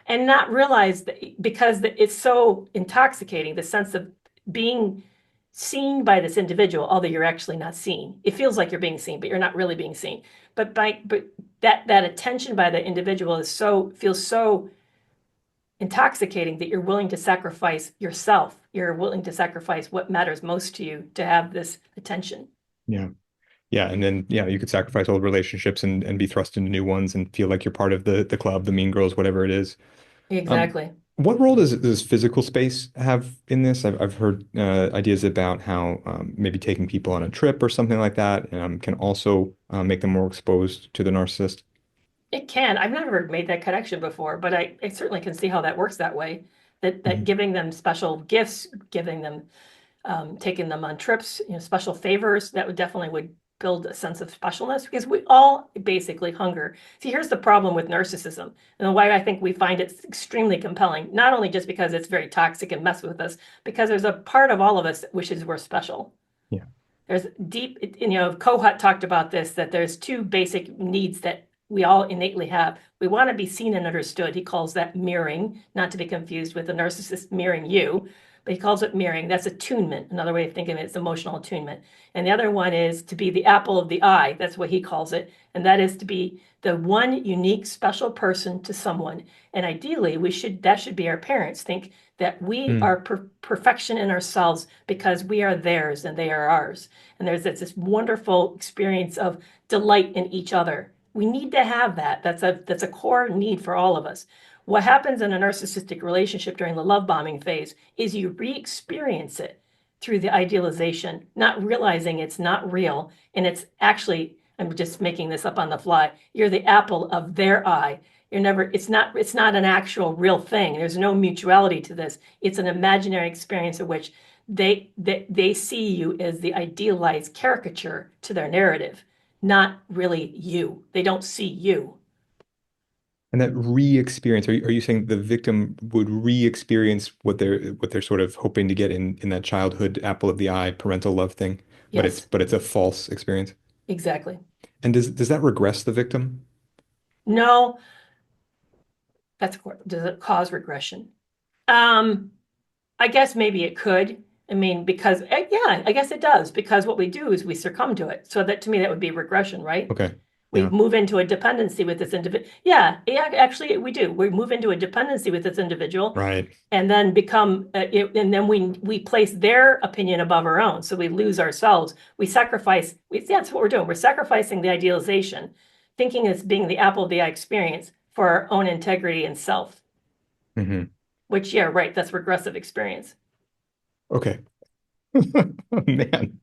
And not realize that because it's so intoxicating, the sense of being seen by this individual, although you're actually not seen. It feels like you're being seen, but you're not really being seen. But that attention by the individual feels so intoxicating that you're willing to sacrifice yourself. You're willing to sacrifice what matters most to you to have this attention. Yeah. Yeah. And then, yeah, you could sacrifice old relationships and be thrust into new ones and feel like you're part of the club, the mean girls, whatever it is. Um, Exactly. what role does physical space have in this? I've heard ideas about how maybe taking people on a trip or something like that can also make them more exposed to the narcissist. It can. I've never made that connection before, but I certainly can see how that works that way. That Mhm. giving them special gifts, giving them taking them on trips, special favors, that would build a sense of specialness because we all basically hunger. See, here's the problem with narcissism and why I think we find it extremely compelling, not only just because it's very toxic and mess with us, because there's a part of all of us that wishes we're special. Yeah. There's deep, Kohut talked about this, that there's two basic needs that we all innately have. We want to be seen and understood. He calls that mirroring, not to be confused with the narcissist mirroring you, but he calls it mirroring. That's attunement. Another way of thinking of it is emotional attunement. And the other one is to be the apple of the eye. That's what he calls it. And that is to be the one unique special person to someone. And ideally, that should be our parents. Think that we Mm. are perfection in ourselves because we are theirs and they are ours. And there's this wonderful experience of delight in each other. We need to have that. That's a core need for all of us. What happens in a narcissistic relationship during the love bombing phase is you re-experience it through the idealization, not realizing it's not real. And it's actually, I'm just making this up on the fly, you're the apple of their eye. It's not an actual real thing. There's no mutuality to this. It's an imaginary experience of which they see you as the idealized caricature to their narrative, not really you. They don't see you. And that re-experience, are you saying the victim would re-experience what they're sort of hoping to get in that childhood apple of the eye, parental love thing, but it's Yes, but it's a false experience? exactly. And does that regress the victim? No, does it cause regression? Um, I guess maybe it could. I mean, because yeah, I guess it does. Because what we do is we succumb to it. So that to me, that would be regression, right? Okay. We Yeah. move into a dependency with this individual. Yeah, yeah, actually, we do. We move into a dependency with this individual, Right. and then and then we place their opinion above our own. So we lose ourselves. We sacrifice. That's what we're doing. We're sacrificing the idealization, thinking it's being the apple of the eye experience for our own integrity and self. Hmm. Which, yeah, right. That's regressive experience. Okay. Oh, man.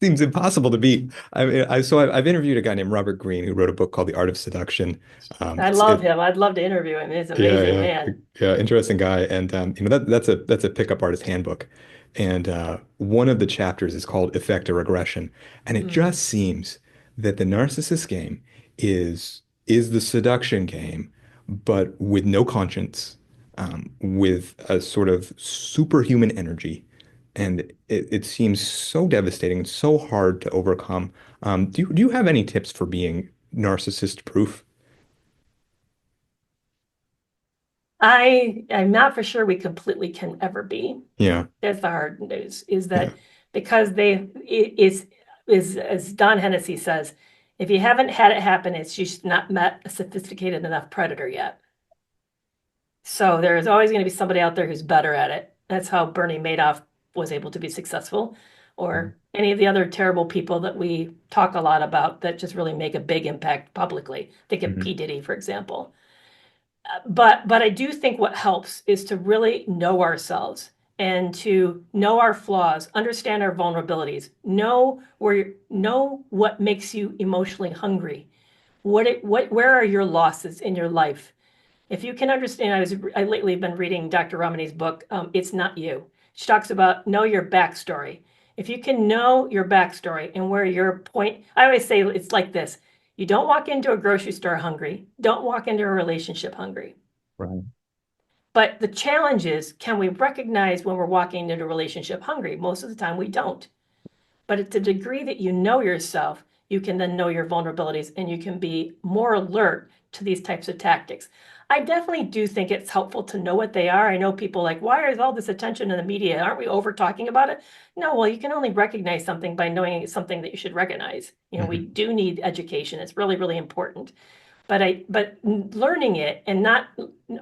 Seems impossible to beat. I mean, I've interviewed a guy named Robert Greene who wrote a book called The Art of Seduction. I It's love it him. I'd love to interview him. He's Yeah, amazing, yeah, man. yeah, interesting guy. And that's a pickup artist handbook. And one of the chapters is called Effector Regression. And it Mm. just seems that the narcissist game is the seduction game, but with no conscience, with a sort of superhuman energy. And it seems so devastating and so hard to overcome. Do you have any tips for being narcissist proof? I'm not for sure we completely can ever be. Yeah, That's the hard news, is yeah. that because is as Don Hennessy says, if you haven't had it happen, it's just not met a sophisticated enough predator yet. So there's always going to be somebody out there who's better at it. That's how Bernie Madoff was able to be successful, or any of the other terrible people that we talk a lot about that just really make a big impact publicly. Think of Mhm. P. Diddy, for example. But I do think what helps is to really know ourselves and to know our flaws, understand our vulnerabilities, know what makes you emotionally hungry. Where are your losses in your life? If you can understand, I lately been reading Dr. Ramani's book, It's Not You. She talks about know your backstory. If you can know your backstory and where your point, I always say it's like this. You don't walk into a grocery store hungry. Don't walk into a relationship hungry. Right. But the challenge is, can we recognize when we're walking into a relationship hungry? Most of the time we don't. But at the degree that you know yourself, you can then know your vulnerabilities and you can be more alert to these types of tactics. I definitely do think it's helpful to know what they are. I know people like, why is all this attention in the media? Aren't we over talking about it? No, well, you can only recognize something by knowing it's something that you should recognize. We do need education. It's really, really important. But learning it and not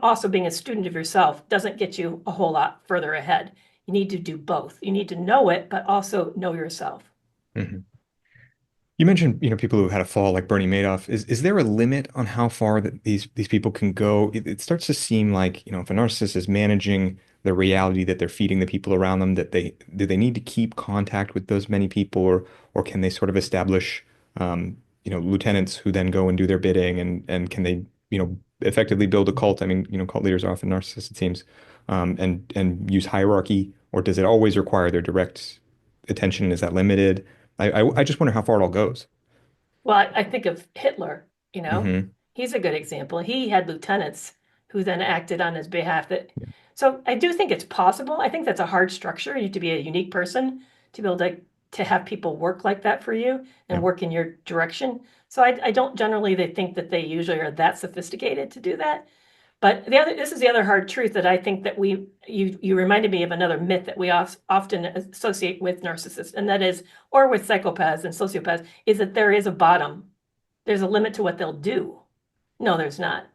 also being a student of yourself doesn't get you a whole lot further ahead. You need to do both. You need to know it, but also know yourself. Hmm. You mentioned, people who had a fall like Bernie Madoff. Is there a limit on how far that these people can go? It starts to seem like, if a narcissist is managing the reality that they're feeding the people around them, that do they need to keep contact with those many people, or can they sort of establish, lieutenants who then go and do their bidding, and can they, effectively build a cult? I mean, cult leaders are often narcissists, it seems, and use hierarchy, or does it always require their direct attention? Is that limited? I just wonder how far it all goes. Well, I think of Hitler, Hmm. he's a good example. He had lieutenants who then acted on his behalf that, Yeah. so I do think it's possible. I think that's a hard structure. You need to be a unique person to be able to have people work like that for you and Yeah. work in your direction. So I don't generally they think that they usually are that sophisticated to do that. But this is the other hard truth that I think that you reminded me of another myth that we often associate with narcissists, and that is, or with psychopaths and sociopaths, is that there is a bottom. There's a limit to what they'll do. No, there's not.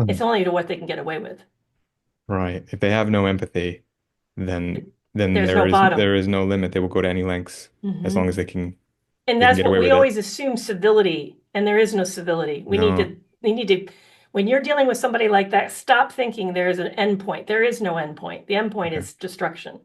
It's Mhm. only to what they can get away with. Right. If they have no empathy, then There's there no is bottom. there is no limit. They will go to any lengths as long Hmm. as And they can that's get what away we with it. always assume civility, and there is no civility. No. We need to, when you're dealing with somebody like that, stop thinking there is an end point. There is no end point. The end point Okay. is destruction.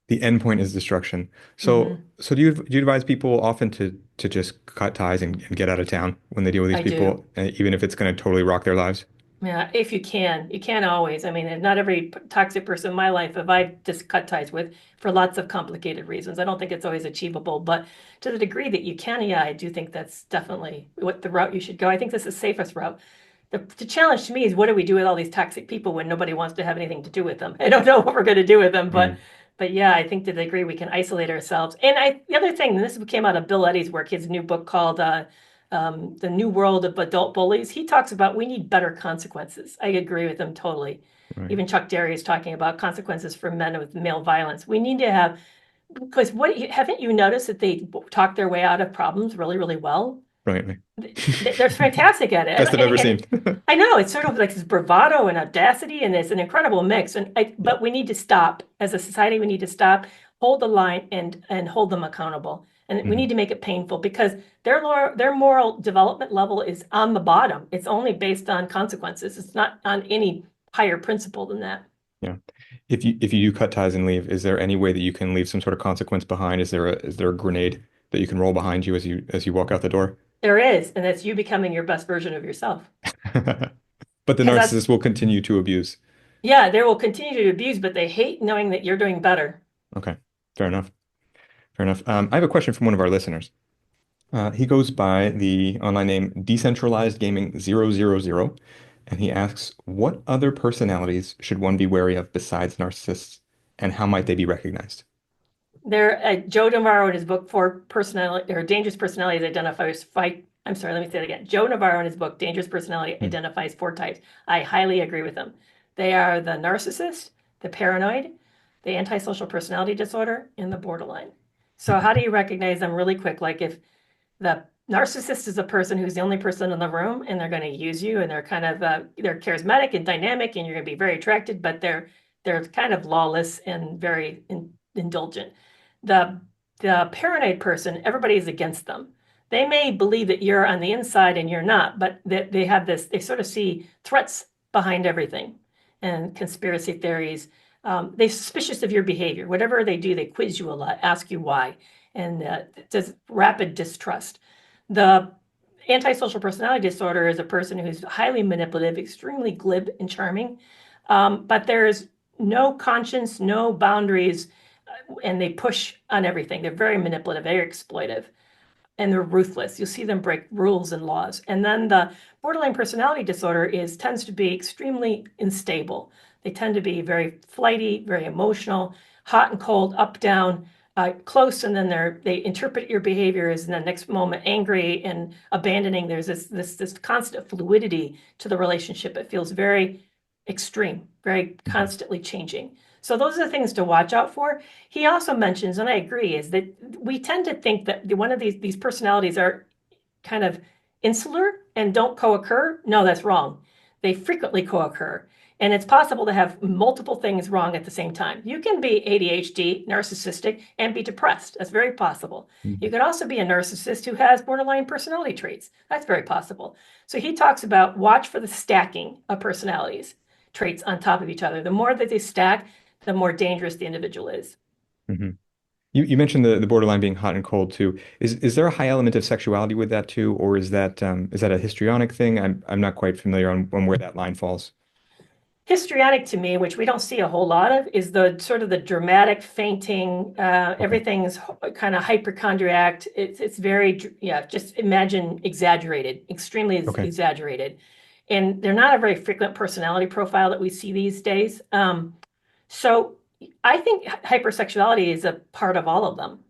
The end point is destruction. So Hmm. so do you advise people often to just cut ties and get out of town when they deal with these I do. people, even if it's going to totally rock their lives? Yeah, if you can, you can't always. I mean, not every toxic person in my life have I just cut ties with for lots of complicated reasons. I don't think it's always achievable, but to the degree that you can, yeah, I do think that's definitely what the route you should go. I think this is the safest route. The challenge to me is what do we do with all these toxic people when nobody wants to have anything to do with them? I don't know what we're going to do with them, Mm, but yeah, I think to the degree we can isolate ourselves. And the other thing, and this came out of Bill Eddy's work, his new book called The New World of Adult Bullies. He talks about we need better consequences. I agree with him totally. right. Even Chuck Derry is talking about consequences for men with male violence. We need to have, because haven't you noticed that they talk their way out of problems really, really well? Brilliantly. They're fantastic at it. Best I've ever seen. And I know it's sort of like this bravado and audacity, and it's an incredible mix. Yeah. But we need to stop as a society. We need to stop, hold the line, and hold them accountable. And we need Mhm. to make it painful because their moral development level is on the bottom. It's only based on consequences. It's not on any higher principle than that. Yeah. If you do cut ties and leave, is there any way that you can leave some sort of consequence behind? Is there a grenade that you can roll behind you as you walk out the door? There is, and that's you becoming your best version of yourself. But the Because that's, narcissist will continue to abuse. yeah, they will continue to abuse, but they hate knowing that you're doing better. Okay, fair enough. Fair enough. I have a question from one of our listeners. He goes by the online name Decentralized Gaming 000, and he asks, what other personalities should one be wary of besides narcissists, and how might they be recognized? There, Joe Navarro in his book for personality or dangerous personalities identifies fight. I'm sorry, let me say it again. Joe Navarro in his book Dangerous Personality Hmm. identifies four types. I highly agree with him. They are the narcissist, the paranoid, the antisocial personality disorder, and the borderline. So how do you recognize them really quick? Like if the narcissist is a person who's the only person in the room and they're going to use you and they're kind of they're charismatic and dynamic and you're going to be very attracted, but they're kind of lawless and very indulgent. The the paranoid person, everybody is against them. They may believe that you're on the inside and you're not, but that they have this, they sort of see threats behind everything. and conspiracy theories. They're suspicious of your behavior. Whatever they do, they quiz you a lot, ask you why, and there's rapid distrust. The antisocial personality disorder is a person who's highly manipulative, extremely glib and charming, but there's no conscience, no boundaries, and they push on everything. They're very manipulative, very exploitive, and they're ruthless. You'll see them break rules and laws. And then the borderline personality disorder tends to be extremely unstable. They tend to be very flighty, very emotional, hot and cold, up, down, close, and then they interpret your behavior as in the next moment angry and abandoning. There's this constant fluidity to the relationship. It feels very extreme, very constantly changing. So those are the things to watch out for. He also mentions, and I agree, is that we tend to think that one of these personalities are kind of insular and don't co-occur. No, that's wrong. They frequently co-occur. And it's possible to have multiple things wrong at the same time. You can be ADHD, narcissistic, and be depressed. That's very possible. You could also be a narcissist who has borderline personality traits. That's very possible. So he talks about watch for the stacking of personalities, traits on top of each other. The more that they stack, the more dangerous the individual is. Mm-hmm. You mentioned the borderline being hot and cold too. Is there a high element of sexuality with that too, or is that a histrionic thing? I'm not quite familiar on where that line falls. Histrionic to me, which we don't see a whole lot of, is the sort of the dramatic fainting. Everything's kind of hypochondriac. It's very, yeah, just imagine exaggerated, extremely exaggerated. And they're not a very frequent personality profile that we see these days. So I think hypersexuality is a part of all of them.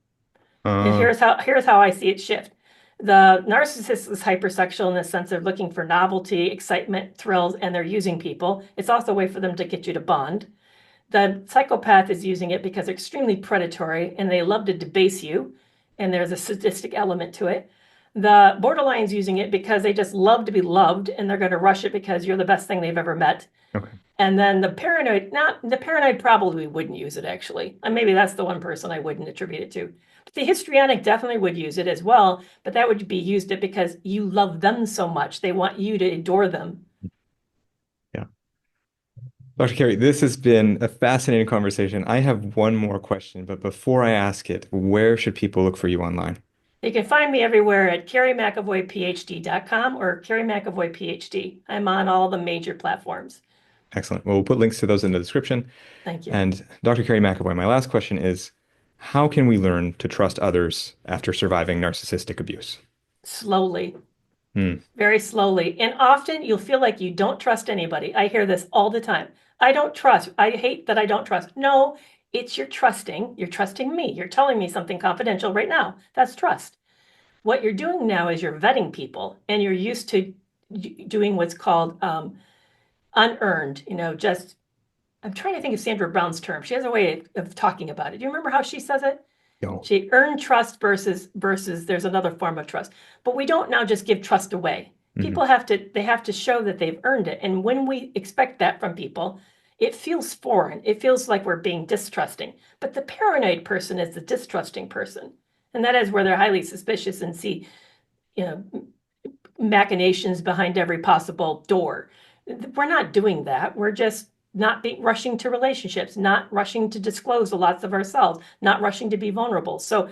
And here's how I see it shift. The narcissist is hypersexual in the sense of looking for novelty, excitement, thrills, and they're using people. It's also a way for them to get you to bond. The psychopath is using it because they're extremely predatory and they love to debase you, and there's a sadistic element to it. The borderline's using it because they just love to be loved and they're going to rush it because you're the best thing they've ever met. Okay. And then the paranoid probably wouldn't use it actually. And maybe that's the one person I wouldn't attribute it to. But the histrionic definitely would use it as well, but that would be used it because you love them so much. They want you to adore them. Yeah. Dr. Kerry, this has been a fascinating conversation. I have one more question, but before I ask it, where should people look for you online? You can find me everywhere at kerrymcavoyphd.com or Kerry McAvoy PhD. I'm on all the major platforms. Excellent. Well, we'll put links to those in the description. Thank you. And Dr. Kerry McAvoy, my last question is, how can we learn to trust others after surviving narcissistic abuse? Slowly. Very slowly. And often you'll feel like you don't trust anybody. I hear this all the time. I don't trust. I hate that I don't trust. No, it's you're trusting. You're trusting me. You're telling me something confidential right now. That's trust. What you're doing now is you're vetting people and you're used to doing what's called unearned, just, I'm trying to think of Sandra Brown's term. She has a way of talking about it. Do you remember how she says it? No. She earned trust versus there's another form of trust. But we don't now just give trust away. People have to show that they've earned it. And when we expect that from people, it feels foreign. It feels like we're being distrusting. But the paranoid person is the distrusting person. And that is where they're highly suspicious and see, machinations behind every possible door. We're not doing that. We're just not rushing to relationships, not rushing to disclose lots of ourselves, not rushing to be vulnerable. So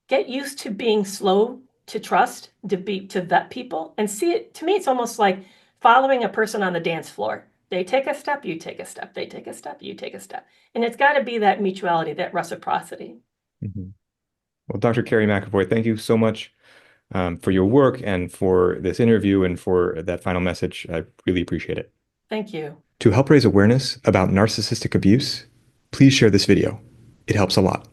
get used to being slow to trust, to vet people, and see it. To me, it's almost like following a person on the dance floor. They take a step, you take a step. They take a step, you take a step. And it's got to be that mutuality, that reciprocity. Well, Dr. Kerry McAvoy, thank you so much for your work and for this interview and for that final message. I really appreciate it. Thank you. To help raise awareness about narcissistic abuse, please share this video. It helps a lot.